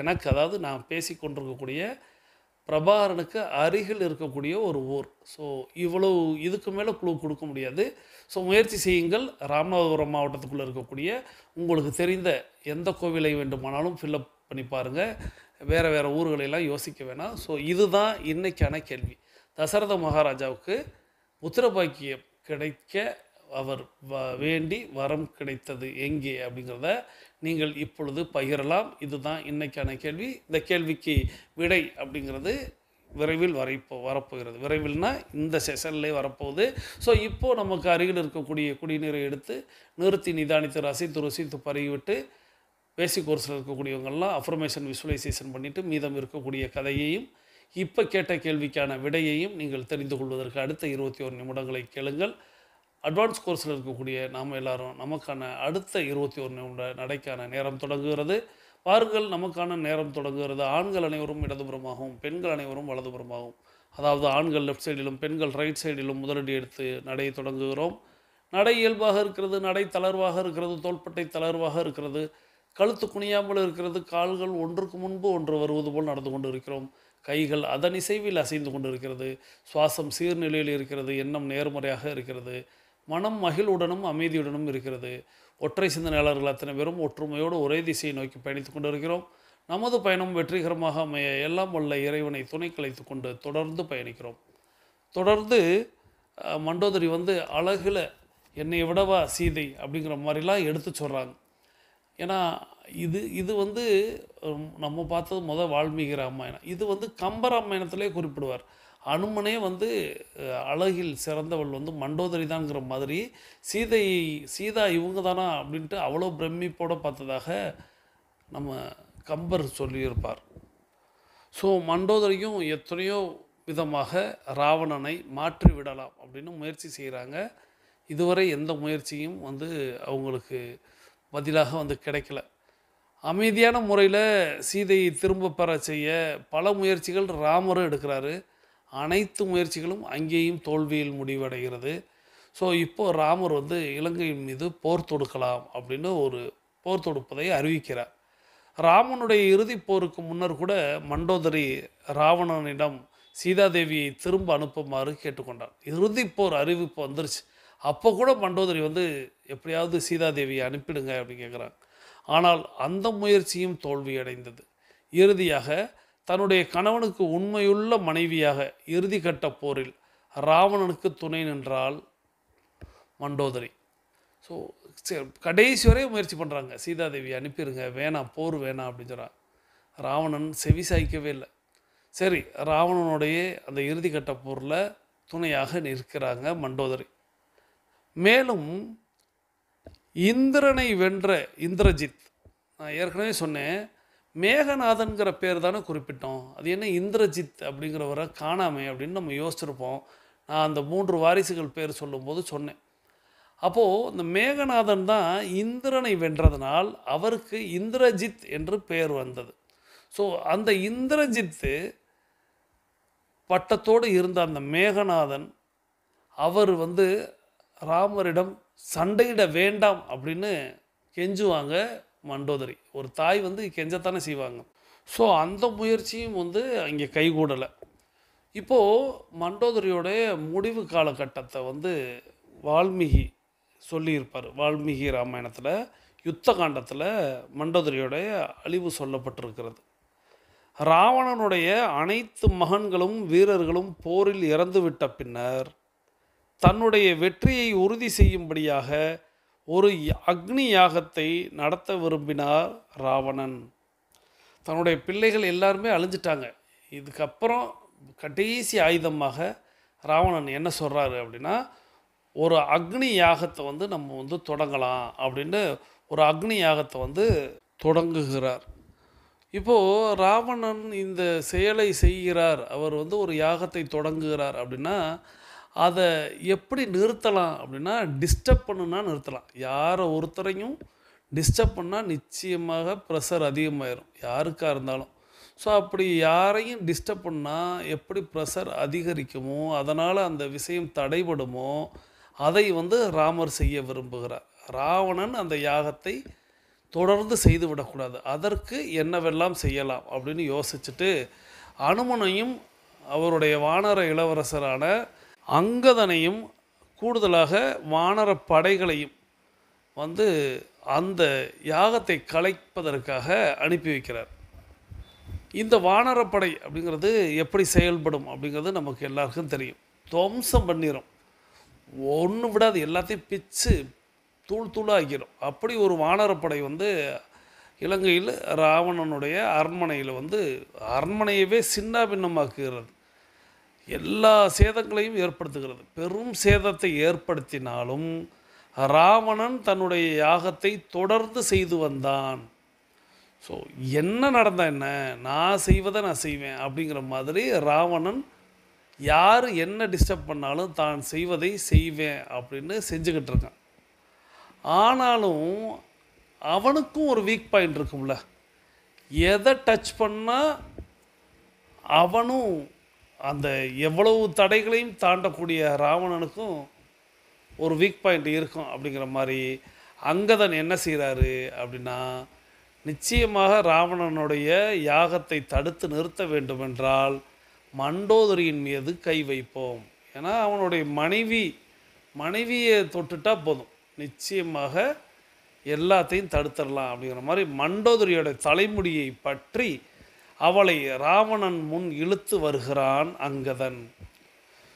எனக்கு, அதாவது நான் பேசி கொண்டிருக்கக்கூடிய பிரபாகரனுக்கு அருகில் இருக்கக்கூடிய ஒரு ஊர். ஸோ இதுக்கு மேலே க்ளூ கொடுக்க முடியாது. ஸோ முயற்சி செய்யுங்கள். ராமநாதபுரம் மாவட்டத்துக்குள்ளே இருக்கக்கூடிய உங்களுக்கு தெரிந்த எந்த கோவிலை வேண்டுமானாலும் ஃபில்லப் பண்ணி பாருங்கள். வேறு ஊர்களெல்லாம் யோசிக்க வேணாம். ஸோ இதுதான் இன்றைக்கான கேள்வி. தசரத மகாராஜாவுக்கு புத்திர பாக்கியம் கிடைக்க அவர் வேண்டி வரம் கிடைத்தது எங்கே அப்படிங்கிறத நீங்கள் இப்பொழுது பகிரலாம். இதுதான் இன்றைக்கான கேள்வி. இந்த கேள்விக்கு விடை அப்படிங்கிறது விரைவில் வரப்போகிறது. விரைவில்னா இந்த செஷன்லேயே வரப்போகுது. ஸோ இப்போது நமக்கு அருகில் இருக்கக்கூடிய குடிநீரை எடுத்து நிறுத்தி நிதானித்து ரசித்து ருசித்து பருகிவிட்டு பேசிக் கோர்ஸில் இருக்கக்கூடியவங்கள்லாம் அஃபர்மேஷன் விசுவலைசேஷன் பண்ணிவிட்டு மீதம் இருக்கக்கூடிய கதையையும் இப்போ கேட்ட கேள்விக்கான விடையையும் நீங்கள் தெரிந்து கொள்வதற்கு அடுத்த 21 நிமிடங்களை கேளுங்கள். அட்வான்ஸ் கோர்ஸில் இருக்கக்கூடிய நாம் எல்லாரும் நமக்கான அடுத்த 21 நிமிட நடைக்கான நேரம் தொடங்குகிறது. வாருங்கள், நமக்கான நேரம் தொடங்குகிறது. ஆண்கள் அனைவரும் இடதுபுறமாகவும் பெண்கள் அனைவரும் வலதுபுறமாகவும், அதாவது ஆண்கள் லெஃப்ட் சைடிலும் பெண்கள் ரைட் சைடிலும் முதலடி எடுத்து நடையை தொடங்குகிறோம். நடை இயல்பாக இருக்கிறது, நடை தளர்வாக இருக்கிறது, தோள்பட்டை தளர்வாக இருக்கிறது, கழுத்து குனியாமல் இருக்கிறது, கால்கள் ஒன்றுக்கு முன்பு ஒன்று வருவது போல் நடந்து கொண்டு இருக்கிறோம். கைகள் அதன் இசைவில் அசைந்து கொண்டு இருக்கிறது. சுவாசம் சீர்நிலையில் இருக்கிறது. எண்ணம் நேர்மறையாக இருக்கிறது. மனம் மகிழ்வுடனும் அமைதியுடனும் இருக்கிறது. ஒற்றை சிந்தனையாளர்கள் அத்தனை பேரும் ஒற்றுமையோடு ஒரே திசையை நோக்கி பயணித்து கொண்டு இருக்கிறோம். நமது பயணம் வெற்றிகரமாக அமைய எல்லாம் வல்ல இறைவனை துணை கலைத்து கொண்டு தொடர்ந்து பயணிக்கிறோம். தொடர்ந்து மண்டோதரி அழகில் என்னை விடவா சீதை அப்படிங்கிற மாதிரிலாம் எடுத்து சொல்கிறாங்க. ஏன்னா இது நம்ம பார்த்தது வால்மீகி ராமாயணம். இது கம்பராமாயணத்திலே குறிப்பிடுவார். அனுமனே அழகில் சிறந்தவள் மண்டோதரி தான்ங்கிற மாதிரி சீதா இவங்க தானா அப்படின்ட்டு அவ்வளோ பிரமிப்போடு பார்த்ததாக நம்ம கம்பர் சொல்லியிருப்பார். ஸோ மண்டோதரியும் எத்தனையோ விதமாக ராவணனை மாற்றி விடலாம் அப்படின்னு முயற்சி செய்கிறாங்க. இதுவரை எந்த முயற்சியும் அவங்களுக்கு பதிலாக கிடைக்கல. அமைதியான முறையில் சீதையை திரும்ப பெற செய்ய பல முயற்சிகள் ராமரும் எடுக்கிறாரு. அனைத்து முயற்சிகளும் அங்கேயும் தோல்வியில் முடிவடைகிறது. ஸோ இப்போது ராமர் இலங்கையின் மீது போர் தொடுக்கலாம் அப்படின்னு ஒரு போர் தொடுப்பதை அறிவிக்கிறார். ராமனுடைய இறுதி போருக்கு முன்னர் கூட மண்டோதரி ராவணனிடம் சீதாதேவியை திரும்ப அனுப்புமாறு கேட்டுக்கொண்டார். இறுதி போர் அறிவிப்பு வந்துருச்சு. அப்போ கூட மண்டோதரி எப்படியாவது சீதாதேவியை அனுப்பிடுங்க அப்படின்னு கேட்குறாங்க. ஆனால் அந்த முயற்சியும் தோல்வியடைந்தது. இறுதியாக தன்னுடைய கணவனுக்கு உண்மையுள்ள மனைவியாக இறுதி கட்ட போரில் ராவணனுக்கு துணை நின்றாள் மண்டோதரி. ஸோ கடைசி வரை முயற்சி பண்ணுறாங்க, சீதாதேவி அனுப்பிடுங்க, வேணாம், போர் வேணாம் அப்படின்னு சொல்கிறாங்க. ராவணன் செவி சாய்க்கவே இல்லை. சரி, ராவணனுடைய அந்த இறுதி கட்ட போரில் துணையாக நிற்கிறாங்க மண்டோதரி. மேலும் இந்திரனை வென்ற இந்திரஜித், நான் ஏற்கனவே சொன்னேன், மேகநாதன்கிற பேர் தானே குறிப்பிட்டோம். அது என்ன இந்திரஜித் அப்படிங்கிறவரை காணாமே அப்படின்னு நம்ம யோசிச்சிருப்போம். நான் அந்த 3 வாரிசுகள் பேர் சொல்லும்போது சொன்னேன். அப்போது இந்த மேகநாதன் தான் இந்திரனை வென்றதனால் அவருக்கு இந்திரஜித் என்று பெயர் வந்தது. ஸோ அந்த இந்திரஜித்து பட்டத்தோடு இருந்த அந்த மேகநாதன் அவர் ராமரிடம் சண்டையிட வேண்டாம் அப்படின்னு கெஞ்சுவாங்க மண்டோதரி. ஒரு தாய் கெஞ்சத்தானே செய்வாங்க. ஸோ அந்த முயற்சியும் அங்கே கைகூடலை. இப்போது மண்டோதரியோடைய முடிவு காலகட்டத்தை வால்மீகி சொல்லியிருப்பார். வால்மீகி ராமாயணத்தில் யுத்த காண்டத்தில் மண்டோதரியோடைய அழிவு சொல்லப்பட்டிருக்கிறது. ராவணனுடைய அனைத்து மகன்களும் வீரர்களும் போரில் இறந்துவிட்ட பின்னர் தன்னுடைய வெற்றியை உறுதி செய்யும்படியாக ஒரு அக்னி யாகத்தை நடத்த விரும்பினார் ராவணன். தன்னுடைய பிள்ளைகள் எல்லாருமே அழிஞ்சிட்டாங்க. இதுக்கப்புறம் கடைசி ஆயுதமாக ராவணன் என்ன சொல்கிறாரு அப்படின்னா, ஒரு அக்னி யாகத்தை நம்ம தொடங்கலாம் அப்படின்னு ஒரு அக்னி யாகத்தை தொடங்குகிறார். இப்போது ராவணன் இந்த செயலை செய்கிறார், அவர் ஒரு யாகத்தை தொடங்குகிறார் அப்படின்னா அதை எப்படி நிறுத்தலாம் அப்படின்னா, டிஸ்டர்ப் பண்ணுன்னா நிறுத்தலாம். யாரை ஒருத்தரையும் டிஸ்டர்ப் பண்ணால் நிச்சயமாக ப்ரெஷர் அதிகமாயிரும், யாருக்காக இருந்தாலும். ஸோ அப்படி யாரையும் டிஸ்டர்ப் பண்ணால் எப்படி ப்ரெஷர் அதிகரிக்குமோ, அதனால் அந்த விஷயம் தடைபடுமோ, அதை ராமர் செய்ய விரும்புகிறார். ராவணன் அந்த யாகத்தை தொடர்ந்து செய்து விடக்கூடாது, அதற்கு என்னவெல்லாம் செய்யலாம் அப்படின்னு யோசிச்சுட்டு அனுமனையும் அவருடைய வானர இளவரசரான அங்கதனையும் கூடுதலாக வானர படைகளையும் அந்த யாகத்தை கலைப்பதற்காக அனுப்பி வைக்கிறார். இந்த வானரப்படை அப்படிங்கிறது எப்படி செயல்படும் அப்படிங்கிறது நமக்கு எல்லாருக்கும் தெரியும். துவம்சம் பண்ணிடும், ஒன்று விடாது, எல்லாத்தையும் பிச்சு தூள் தூளாகிடும். அப்படி ஒரு வானரப்படை இலங்கையில் ராவணனுடைய அரண்மனையில் அரண்மனையவே சின்ன பின்னமாக்குகிறது, எல்லா சேதங்களையும் ஏற்படுத்துகிறது. பெரும் சேதத்தை ஏற்படுத்தினாலும் ராவணன் தன்னுடைய யாகத்தை தொடர்ந்து செய்து வந்தான். ஸோ என்ன நடந்தால் என்ன, நான் செய்வதை நான் செய்வேன் அப்படிங்கிற மாதிரி ராவணன் யார் என்ன டிஸ்டர்ப் பண்ணாலும் தான் செய்வதை செய்வேன் அப்படின்னு செஞ்சுக்கிட்டு இருக்கான். ஆனாலும் அவனுக்கும் ஒரு வீக் பாயிண்ட் இருக்கும்ல, எதை டச் பண்ணால் அவனும் அந்த எவ்வளவு தடைகளையும் தாண்டக்கூடிய ராவணனுக்கும் ஒரு வீக் பாயிண்ட் இருக்கும். அப்படிங்கிற மாதிரி அங்கதன் என்ன செய்கிறாரு அப்படின்னா, நிச்சயமாக ராவணனுடைய யாகத்தை தடுத்து நிறுத்த வேண்டுமென்றால் மண்டோதரியின் மீது கை வைப்போம். ஏன்னா அவனுடைய மனைவியை தொட்டுட்டா போதும், நிச்சயமாக எல்லாத்தையும் தடுத்துடலாம் அப்படிங்கிற மாதிரி மண்டோதரியோட தலைமுடியை பற்றி அவளை ராவணன் முன் இழுத்து வருகிறான் அங்கதன்.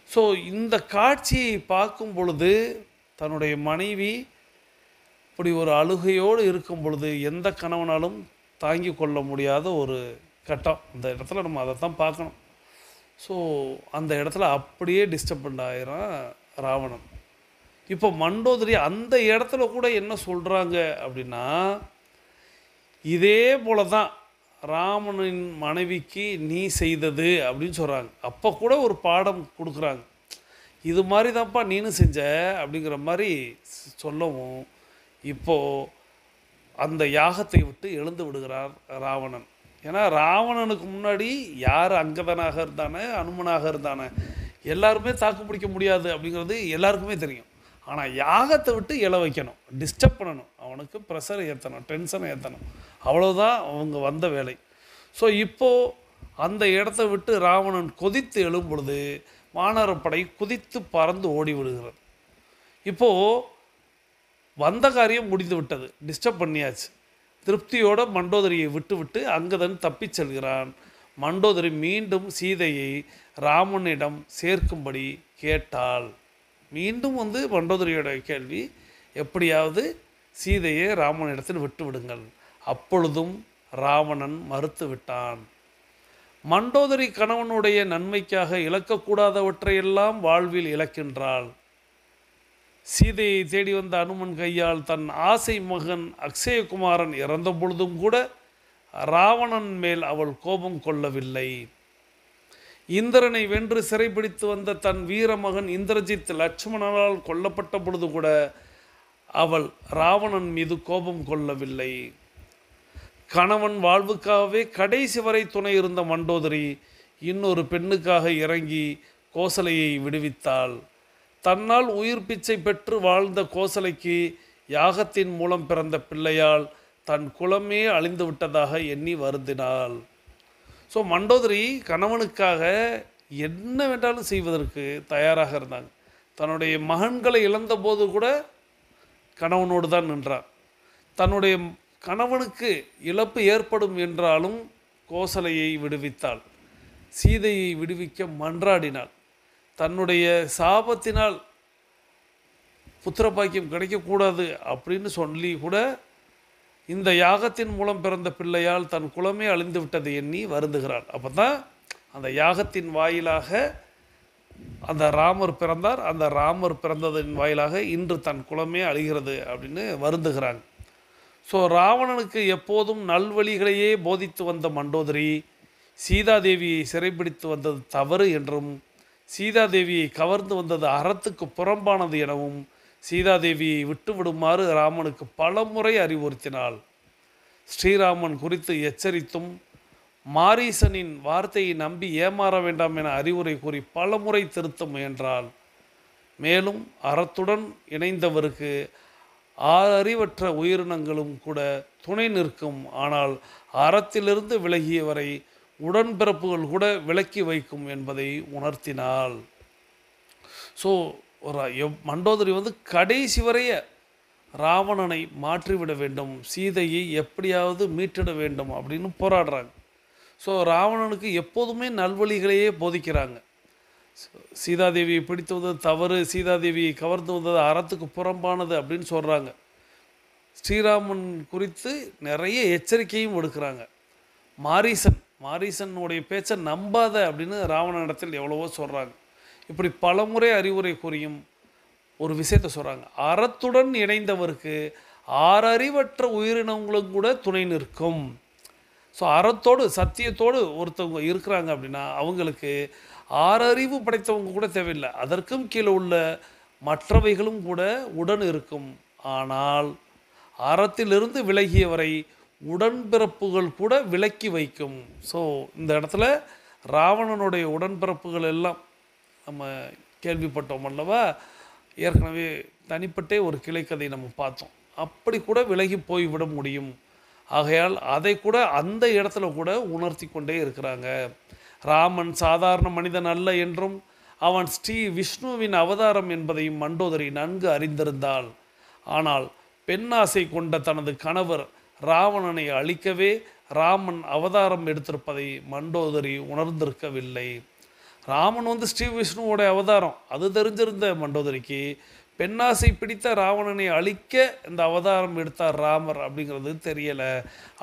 ஸோ இந்த காட்சியை பார்க்கும் பொழுது தன்னுடைய மனைவி இப்படி ஒரு அழுகையோடு இருக்கும் பொழுது எந்த கணவனாலும் தாங்கி கொள்ள முடியாத ஒரு கட்டம். இந்த இடத்துல நம்ம அதை தான் பார்க்கணும். ஸோ அந்த இடத்துல அப்படியே டிஸ்டர்பண்ட் ஆகிறான் ராவணன். இப்போ மண்டோதரி அந்த இடத்துல கூட என்ன சொல்கிறாங்க அப்படின்னா, இதே போல தான் ராமனின் மனைவிக்கு நீ செய்தது அப்படின்னு சொல்கிறாங்க. அப்போ கூட ஒரு பாடம் கொடுக்குறாங்க, இது மாதிரி தான்ப்பா நீனும் செஞ்ச அப்படிங்கிற மாதிரி சொல்லவும், இப்போது அந்த யாகத்தை விட்டு எழுந்து விடுகிறார் ராவணன். ஏன்னா ராவணனுக்கு முன்னாடி யார் அங்கதனாக இருந்தானே அனுமனாக இருந்தானே எல்லாருமே தாக்கு பிடிக்க முடியாது அப்படிங்கிறது எல்லாருக்குமே தெரியும். ஆனால் யாகத்தை விட்டு எழ வைக்கணும், டிஸ்டர்ப் பண்ணணும், அவனுக்கு ப்ரெஷரை ஏற்றணும், டென்ஷனை ஏற்றணும், அவ்வளோதான் அவங்க வந்த வேலை. ஸோ இப்போது அந்த இடத்த விட்டு ராவணன் கொதித்து எழும் பொழுது வானரப்படை குதித்து பறந்து ஓடி விடுகிறது. இப்போது வந்த காரியம் முடிந்து விட்டது, டிஸ்டர்ப் பண்ணியாச்சு. திருப்தியோடு மண்டோதரியை விட்டு அங்கதன் தப்பிச் செல்கிறான். மண்டோதரி மீண்டும் சீதையை ராமனிடம் சேர்க்கும்படி கேட்டாள். மீண்டும் மண்டோதரியோட கேள்வி, எப்படியாவது சீதையை ராமனிடத்தில் விட்டு விடுங்கள். அப்பொழுதும் ராவணன் மறுத்து விட்டான். மண்டோதரி கணவனுடைய நன்மைக்காக இழக்கக்கூடாதவற்றையெல்லாம் வாழ்வில் இழக்கின்றாள். சீதையை தேடி வந்த அனுமன் கையால் தன் ஆசை மகன் அக்ஷயகுமாரன் இறந்த பொழுதும் கூட ராவணன் மேல் அவள் கோபம் கொள்ளவில்லை. இந்திரனை வென்று சிறைப்பிடித்து வந்த தன் வீரமகன் இந்திரஜித் லட்சுமணனால் கொல்லப்பட்ட பொழுது கூட அவள் ராவணன் மீது கோபம் கொள்ளவில்லை. கணவன் வாழ்வுக்காகவே கடைசி வரை துணை இருந்த மண்டோதரி இன்னொரு பெண்ணுக்காக இறங்கி கோசலையை விடுவித்தாள். தன்னால் உயிர் பிச்சை பெற்று வாழ்ந்த கோசலைக்கு யாகத்தின் மூலம் பிறந்த பிள்ளையால் தன் குலமே அழிந்து விட்டதாக எண்ணி வருந்தினாள். ஸோ மண்டோதரி கணவனுக்காக என்ன வேண்டாலும் செய்வதற்கு தயாராக இருந்தாங்க. தன்னுடைய மகன்களை இழந்தபோது கூட கணவனோடு தான் நின்றார். தன்னுடைய கணவனுக்கு இழப்பு ஏற்படும் என்றாலும் கோசலையை விடுவித்தாள். சீதையை விடுவிக்க மன்றாடினாள். தன்னுடைய சாபத்தினால் புத்திரபாக்கியம் கிடைக்கக்கூடாது அப்படின்னு சொல்லி கூட இந்த யாகத்தின் மூலம் பிறந்த பிள்ளையால் தன் குலமே அழிந்து விட்டதை எண்ணி வருந்துகிறாள். அப்போ தான் அந்த யாகத்தின் வாயிலாக அந்த ராமர் பிறந்தார். அந்த ராமர் பிறந்ததன் வாயிலாக இன்று தன் குலமே அழிகிறது அப்படின்னு வருந்துகிறாங்க. ஸோ ராவணனுக்கு எப்போதும் நல்வழிகளையே போதித்து வந்த மண்டோதரி சீதாதேவியை சிறைப்பிடித்து வந்தது தவறு என்றும், சீதாதேவியை கவர்ந்து வந்தது அறத்துக்கு புறம்பானது எனவும் சீதாதேவியை விட்டுவிடுமாறு ராமனுக்கு பலமுறை அறிவுறுத்தினாள். ஸ்ரீராமன் குறித்து எச்சரித்தும் மாரீசனின் வார்த்தையை நம்பி ஏமாற வேண்டாம் என அறிவுரை கூறி பலமுறை திருத்த முயன்றாள். மேலும் அறத்துடன் இணைந்தவருக்கு அறிவற்ற உயிரினங்களும் கூட துணை நிற்கும். ஆனால் அறத்திலிருந்து விலகியவரை உடன்பிறப்புகள் கூட விலக்கி வைக்கும் என்பதை உணர்த்தினாள். ஸோ மண்டோதரி கடைசி வரைய ராவணனை மாற்றிவிட வேண்டும், சீதையை எப்படியாவது மீட்டிட வேண்டும் அப்படின்னு போராடுறாங்க. ஸோ ராவணனுக்கு எப்போதுமே நல்வழிகளையே போதிக்கிறாங்க. சீதாதேவியை பிடித்து வந்தது தவறு, சீதாதேவியை கவர்ந்து வந்தது அறத்துக்கு புறம்பானது அப்படின்னு சொல்கிறாங்க. ஸ்ரீராமன் குறித்து நிறைய எச்சரிக்கையும் எடுக்கிறாங்க. மாரீசனுடைய பேச்சை நம்பாத அப்படின்னு ராவணனிடத்தில் எவ்வளவோ சொல்கிறாங்க. இப்படி பலமுறை அறிவுரை கூறியும் ஒரு விஷயத்தை சொல்கிறாங்க. அறத்துடன் இணைந்தவருக்கு ஆறறிவற்ற உயிரினங்களும் கூட துணை நிற்கும். ஸோ அறத்தோடு சத்தியத்தோடு ஒருத்தவங்க இருக்கிறாங்க அப்படின்னா அவங்களுக்கு ஆறறிவு படைத்தவங்க கூட தேவையில்லை, அதற்கும் கீழே உள்ள மற்றவைகளும் கூட உடன் இருக்கும். ஆனால் அறத்திலிருந்து விலகியவரை உடன்பிறப்புகள் கூட விலக்கி வைக்கும். ஸோ இந்த இடத்துல ராவணனுடைய உடன்பிறப்புகள் எல்லாம் நம்ம கேள்விப்பட்டோம் அல்லவா, ஏற்கனவே தனிப்பட்டே ஒரு கிளைக்கதை நம்ம பார்த்தோம். அப்படி கூட விலகி போய்விட முடியும். ஆகையால் அதை கூட அந்த இடத்துல கூட உணர்த்தி கொண்டே இருக்கிறாங்க. ராமன் சாதாரண மனிதன் அல்ல என்றும் அவன் ஸ்ரீ விஷ்ணுவின் அவதாரம் என்பதையும் மண்டோதரி நன்கு அறிந்திருந்தாள். ஆனால் பெண்ணாசை கொண்ட தனது கணவர் ராவணனை அழிக்கவே ராமன் அவதாரம் எடுத்திருப்பதை மண்டோதரி உணர்ந்திருக்கவில்லை. ராமன் ஸ்ரீ விஷ்ணுவோட அவதாரம் அது தெரிஞ்சிருந்த மண்டோதரிக்கு பெண்ணாசை பிடித்த ராவணனை அழிக்க இந்த அவதாரம் எடுத்தார் ராமர் அப்படிங்கிறது தெரியலை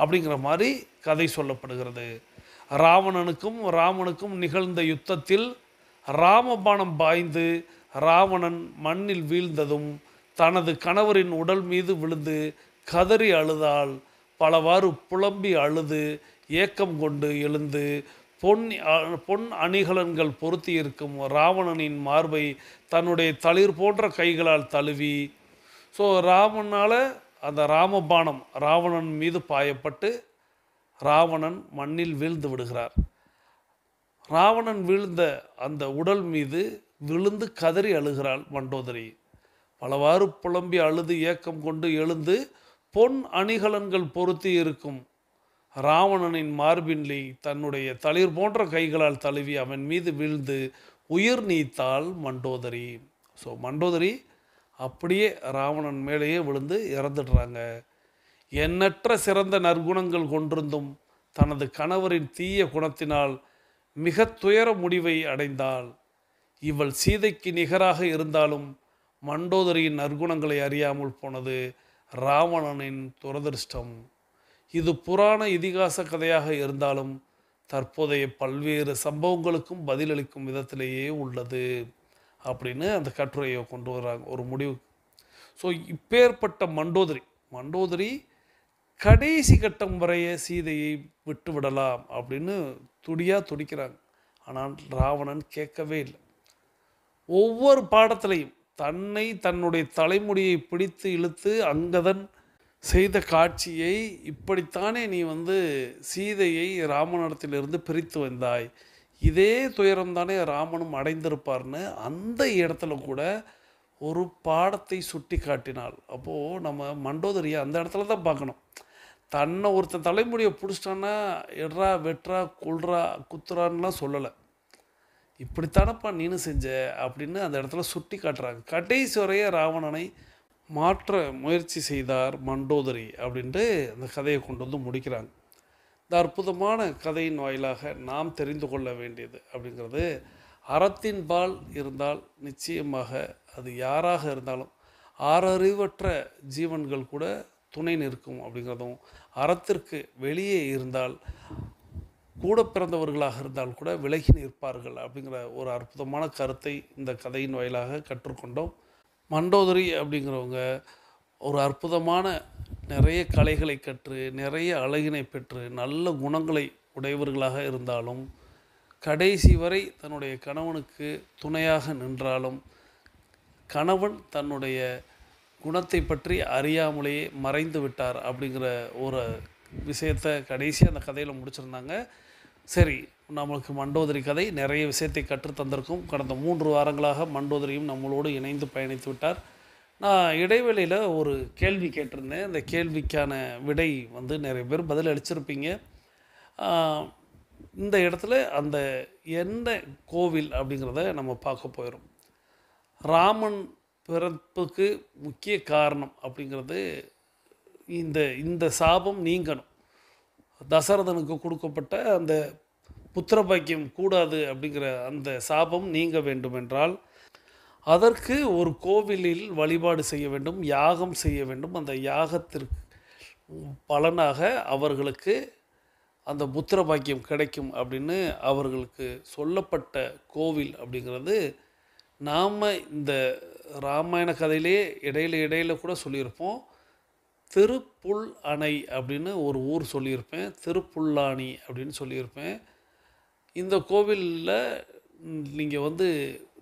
அப்படிங்கிற மாதிரி கதை சொல்லப்படுகிறது. ராமனுக்கும் நிகழ்ந்த யுத்தத்தில் ராமபாணம் பாய்ந்து ராவணன் மண்ணில் வீழ்ந்ததும் தனது கணவரின் உடல் மீது விழுந்து கதறி அழுதாள். பலவாறு புலம்பி அழுது ஏக்கம் கொண்டு எழுந்து பொன் அணிகலன்கள் பொருத்தி இருக்கும் ராவணனின் மார்பை தன்னுடைய தளிர் போன்ற கைகளால் தழுவி, ஸோ ராமனால் அந்த ராமபாணம் ராவணன் மீது பாயப்பட்டு ராவணன் மண்ணில் வீழ்ந்து விடுகிறார். ராவணன் வீழ்ந்த அந்த உடல் மீது விழுந்து கதறி அழுகிறாள் மண்டோதரி. பலவாறு புலம்பி அழுது ஏக்கம் கொண்டு எழுந்து பொன் அணிகலன்கள் பொருத்தி இருக்கும் ராவணனின் மார்பின்லி தன்னுடைய தளிர் போன்ற கைகளால் தழுவி அவன் மீது வீழ்ந்து உயிர் நீத்தாள் மண்டோதரி. ஸோ மண்டோதரி அப்படியே ராவணன் மேலேயே விழுந்து இறந்துடுறாங்க. எண்ணற்ற சிறந்த நற்குணங்கள் கொண்டிருந்தும் தனது கணவரின் தீய குணத்தினால் மிக துயர முடிவை அடைந்தாள். இவள் சீதைக்கு நிகராக இருந்தாலும் மண்டோதரியின் நற்குணங்களை அறியாமல் போனது ராவணனின் துரதிருஷ்டம். இது புராண இதிகாச கதையாக இருந்தாலும் தற்போதைய பல்வேறு சம்பவங்களுக்கும் பதிலளிக்கும் விதத்திலேயே உள்ளது அப்படின்னு அந்த கட்டுரையை கொண்டு வராங்க ஒரு முடிவு. ஸோ இப்பேற்பட்ட மண்டோதரி கடைசி கட்டம் வரைய சீதையை விட்டு விடலாம் அப்படின்னு துடிக்கிறாங்க. ஆனால் ராவணன் கேட்கவே இல்லை. ஒவ்வொரு பாடத்திலையும் தன்னுடைய தலைமுடியை பிடித்து இழுத்து அங்கதன் செய்த காட்சியை இப்படித்தானே நீ சீதையை ராமனிடத்திலிருந்து பிரித்து வந்தாய், இதே துயரம்தானே ராமனும் அடைந்திருப்பார்னு அந்த இடத்துல கூட ஒரு பாடத்தை சுட்டி காட்டினாள். அப்போது நம்ம மண்டோதரியை அந்த இடத்துல தான் பார்க்கணும். தன்னை ஒருத்தன் தலைமுடியை பிடிச்சிட்டான்னா எட்ரா வெட்ரா கொல்றா குத்துறான்லாம் சொல்லலை. இப்படித்தானப்பா நீனு செஞ்ச அப்படின்னு அந்த இடத்துல சுட்டி காட்டுறாங்க. கடைசி வரைய ராவணனை மாற்ற முயற்சி செய்தார் மண்டோதரி அப்படின்ட்டு அந்த கதையை கொண்டு முடிக்கிறாங்க. இந்த அற்புதமான கதையின் வாயிலாக நாம் தெரிந்து கொள்ள வேண்டியது அப்படிங்கிறது, அறத்தின்பால் இருந்தால் நிச்சயமாக அது யாராக இருந்தாலும் ஆறறிவற்ற ஜீவன்கள் கூட துணை நிற்கும் அப்படிங்கிறதும், அறத்திற்கு வெளியே இருந்தால் கூட பிறந்தவர்களாக இருந்தால் கூட விலகி நிற்பார்கள் அப்படிங்கிற ஒரு அற்புதமான கருத்தை இந்த கதையின் வாயிலாக கற்றுக்கொண்டோம். மண்டோதரி அப்படிங்கிறவங்க ஒரு அற்புதமான நிறைய கலைகளை கற்று நிறைய அழகினை பெற்று நல்ல குணங்களை உடையவர்களாக இருந்தாலும் கடைசி வரை தன்னுடைய கணவனுக்கு துணையாக நின்றாலும் கணவன் தன்னுடைய குணத்தை பற்றி அறியாமலேயே மறைந்து விட்டார் அப்படிங்கிற ஒரு விஷயத்தை கடைசியாக அந்த கதையில் முடிச்சிருந்தாங்க. சரி, நம்மளுக்கு மண்டோதரி கதை நிறைய விஷயத்தை கற்றுத்தந்திருக்கும். கடந்த 3 வாரங்களாக மண்டோதரியும் நம்மளோடு இணைந்து பயணித்து விட்டார். நான் இடைவெளியில் ஒரு கேள்வி கேட்டிருந்தேன். அந்த கேள்விக்கான விடை நிறைய பேர் பதில் அளிச்சிருப்பீங்க. இந்த இடத்துல அந்த என்ன கோவில் அப்படிங்கிறத நம்ம பார்க்க போயிடும். ராமன் பிறப்புக்கு முக்கிய காரணம் அப்படிங்கிறது இந்த சாபம் நீங்கணும். தசரதனுக்கு கொடுக்கப்பட்ட அந்த புத்திர பாக்கியம் கூடாது அப்படிங்கிற அந்த சாபம் நீங்க வேண்டுமென்றால் அதற்கு ஒரு கோவிலில் வழிபாடு செய்ய வேண்டும், யாகம் செய்ய வேண்டும். அந்த யாகத்திற்கு பலனாக அவர்களுக்கு அந்த புத்திர பாக்கியம் கிடைக்கும் அப்படின்னு அவர்களுக்கு சொல்லப்பட்ட கோவில் அப்படிங்கிறது நாம் இந்த ராமாயண கதையிலே இடையில கூட சொல்லியிருப்போம். திருப்புல் அணை அப்படின்னு ஒரு ஊர் சொல்லியிருப்பேன், திருப்புல்லானி அப்படின்னு சொல்லியிருப்பேன். இந்த கோவிலில் நீங்கள்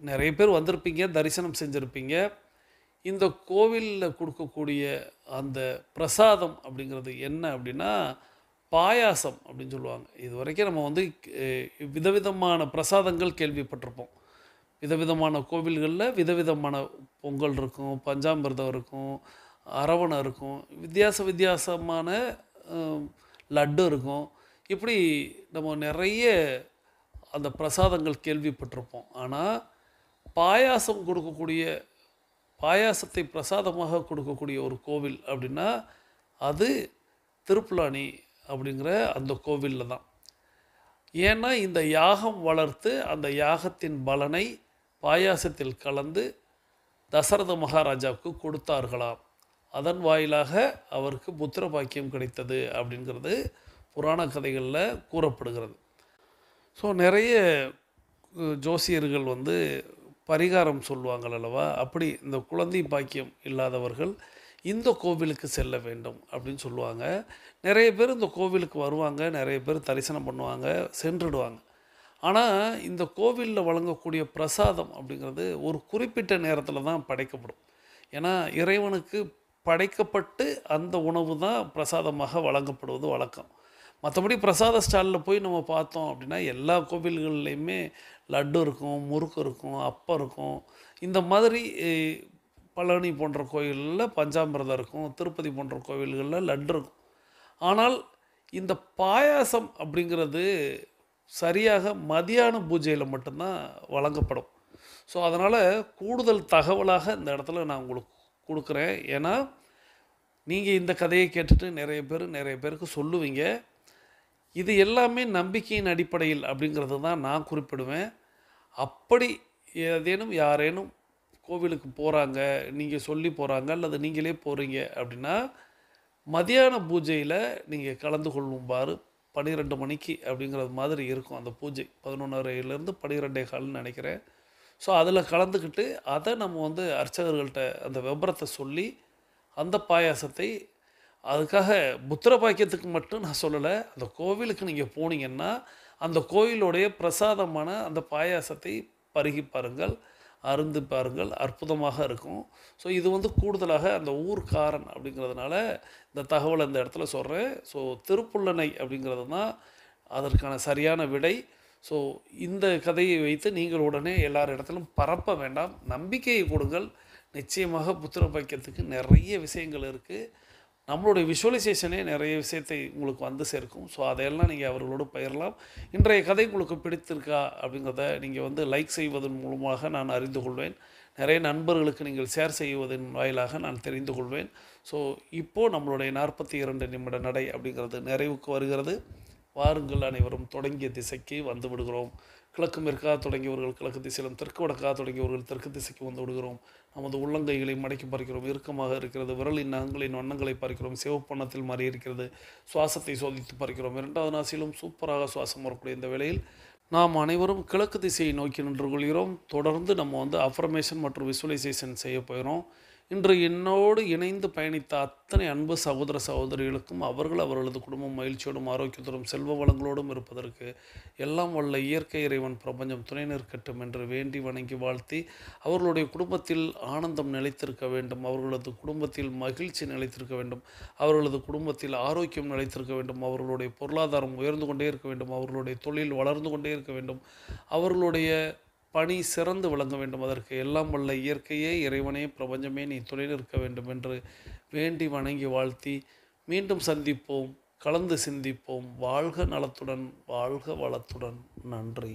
நிறைய பேர் வந்திருப்பீங்க, தரிசனம் செஞ்சுருப்பீங்க. இந்த கோவிலில் கொடுக்கக்கூடிய அந்த பிரசாதம் அப்படிங்கிறது என்ன அப்படின்னா பாயாசம் அப்படின்னு சொல்லுவாங்க. இது வரைக்கும் நம்ம விதவிதமான பிரசாதங்கள் கேள்விப்பட்டிருப்போம். விதவிதமான கோவில்களில் விதவிதமான பொங்கல் இருக்கும், பஞ்சாமிர்தம் இருக்கும், அரவணை இருக்கும், வித்தியாசமான லட்டு இருக்கும். இப்படி நம்ம நிறைய அந்த பிரசாதங்கள் கேள்விப்பட்டிருப்போம். ஆனால் பாயாசத்தை பிரசாதமாக கொடுக்கக்கூடிய ஒரு கோவில் அப்படின்னா அது திருப்புல்லானி அப்படிங்கிற அந்த கோவிலில் தான். ஏன்னா இந்த யாகம் வளர்த்து அந்த யாகத்தின் பலனை பாயாசத்தில் கலந்து தசரத மகாராஜாவுக்கு கொடுத்தார்களாம். அதன் வாயிலாக அவருக்கு புத்திர பாக்கியம் கிடைத்தது அப்படிங்கிறது புராண கதைகளில் கூறப்படுகிறது. ஸோ நிறைய ஜோசியர்கள் பரிகாரம் சொல்லுவாங்கள் அல்லவா, அப்படி இந்த குழந்தை பாக்கியம் இல்லாதவர்கள் இந்த கோவிலுக்கு செல்ல வேண்டும் அப்படின்னு சொல்லுவாங்க. நிறைய பேர் இந்த கோவிலுக்கு வருவாங்க, நிறைய பேர் தரிசனம் பண்ணுவாங்க, சென்றுடுவாங்க. ஆனால் இந்த கோவிலில் வழங்கக்கூடிய பிரசாதம் அப்படிங்கிறது ஒரு குறிப்பிட்ட நேரத்தில் தான் படைக்கப்படும். ஏன்னா இறைவனுக்கு படைக்கப்பட்டு அந்த உணவு தான் பிரசாதமாக வழங்கப்படுவது வழக்கம். மற்றபடி பிரசாத ஸ்டாலில் போய் நம்ம பார்த்தோம் அப்படின்னா எல்லா கோவில்கள்லேயுமே லட்டு இருக்கும், முறுக்கு இருக்கும், அப்பம் இருக்கும். இந்த மாதிரி பழனி போன்ற கோயில்களில் பஞ்சாமிர்தம் இருக்கும், திருப்பதி போன்ற கோவில்களில் லட்டு இருக்கும். ஆனால் இந்த பாயாசம் அப்படிங்கிறது சரியாக மதியான பூஜையில் மட்டும்தான் வழங்கப்படும். ஸோ அதனால் கூடுதல் தகவலாக இந்த இடத்துல நான் உங்களுக்கு கொடுக்குறேன். ஏன்னா நீங்கள் இந்த கதையை கேட்டுட்டு நிறைய பேருக்கு சொல்லுவீங்க. இது எல்லாமே நம்பிக்கையின் அடிப்படையில் அப்படிங்கிறது தான் நான் குறிப்பிடுவேன். அப்படி ஏதேனும் யாரேனும் கோவிலுக்கு போகிறாங்க, நீங்கள் சொல்லி போகிறாங்க அல்லது நீங்களே போகிறீங்க அப்படின்னா மதியான பூஜையில் நீங்கள் கலந்து கொள்ளும்பாரு 12 மணிக்கு அப்படிங்கிறது மாதிரி இருக்கும் அந்த பூஜை. 11:30 12:15 நினைக்கிறேன். ஸோ அதில் கலந்துக்கிட்டு அதை நம்ம அர்ச்சகர்கள்ட்ட அந்த விபரத்தை சொல்லி அந்த பாயாசத்தை, அதுக்காக புத்திர பாக்கியத்துக்கு மட்டும் நான் சொல்லலை, அந்த கோவிலுக்கு நீங்கள் போனீங்கன்னா அந்த கோவிலுடைய பிரசாதமான அந்த பாயாசத்தை பருகி பாருங்கள். அருந்து பாருங்கள், அற்புதமாக இருக்கும். ஸோ இது வந்து கூடுதலாக அந்த ஊர்க்காரன் அப்படிங்கிறதுனால இந்த தகவலை இந்த இடத்துல சொல்கிறேன். ஸோ திருப்புல்லணை அப்படிங்கிறது தான் அதற்கான சரியான விடை. ஸோ இந்த கதையை வைத்து நீங்கள் உடனே எல்லார் இடத்திலும் பரப்ப வேண்டாம், நம்பிக்கையை கொடுங்கள். நிச்சயமாக புத்திர பாக்கியத்துக்கு நிறைய விஷயங்கள் இருக்குது. நம்மளுடைய விஷுவலைசேஷனே நிறைய விஷயத்தை உங்களுக்கு வந்து சேர்க்கும். ஸோ அதையெல்லாம் நீங்கள் அவர்களோடு பகிரலாம். இன்றைய கதை உங்களுக்கு பிடித்திருக்கா அப்படிங்கிறத நீங்கள் வந்து லைக் செய்வதன் மூலமாக நான் அறிந்து கொள்வேன். நிறைய நண்பர்களுக்கு நீங்கள் ஷேர் செய்வதன் வாயிலாக நான் தெரிந்து கொள்வேன். ஸோ இப்போது நம்மளுடைய 42 நிமிட நடை அப்படிங்கிறது நிறைவுக்கு வருகிறது. வாருங்கள், அனைவரும் தொடங்கிய திசைக்கு வந்து விடுகிறோம். கிழக்கு மேற்காக தொடங்கியவர்கள் கிழக்கு திசையிலும், தெற்கு வடக்காக தொடங்கியவர்கள் தெற்கு திசைக்கு வந்து விடுகிறோம். நமது உள்ளங்கைகளை மடக்கி பார்க்கிறோம். இறுக்கமாக இருக்கிறது. விரலின் நகங்களின் வண்ணங்களை பார்க்கிறோம். சிவப்பண்ணத்தில் மாறி இருக்கிறது. சுவாசத்தை சோதித்து பார்க்கிறோம். 2வது நாசிலும் சூப்பராக சுவாசம் வரக்கூடிய இந்த வேளையில் நாம் அனைவரும் கிழக்கு திசையை நோக்கி நின்று கொள்கிறோம். தொடர்ந்து நம்ம வந்து அஃபர்மேஷன் மற்றும் விசுவலைசேஷன் செய்ய போகிறோம். இன்று என்னோடு இணைந்து பயணித்த அத்தனை அன்பு சகோதர சகோதரிகளுக்கும் அவர்களது குடும்பம் மகிழ்ச்சியோடும் ஆரோக்கியத்தோடும் செல்வ வளங்களோடும் இருப்பதற்கு எல்லாம் வல்ல இயற்கை இறைவன் பிரபஞ்சம் துணை நிற்கட்டும் என்று வேண்டி வணங்கி வாழ்த்தி, அவர்களுடைய குடும்பத்தில் ஆனந்தம் நிலைத்திருக்க வேண்டும், அவர்களது குடும்பத்தில் மகிழ்ச்சி நிலைத்திருக்க வேண்டும், அவர்களது குடும்பத்தில் ஆரோக்கியம் நிலைத்திருக்க வேண்டும், அவர்களுடைய பொருளாதாரம் உயர்ந்து கொண்டே இருக்க வேண்டும், அவர்களுடைய தொழில் வளர்ந்து கொண்டே இருக்க வேண்டும், அவர்களுடைய பணி சிறந்து விளங்க வேண்டும். அதற்கு எல்லாம் வல்ல இயற்கையே, இறைவனே, பிரபஞ்சமே நீ துணை நிற்க வேண்டும் என்று வேண்டி வணங்கி வாழ்த்தி மீண்டும் சந்திப்போம், கலந்து சிந்திப்போம். வாழ்க நலத்துடன், வாழ்க வளத்துடன். நன்றி.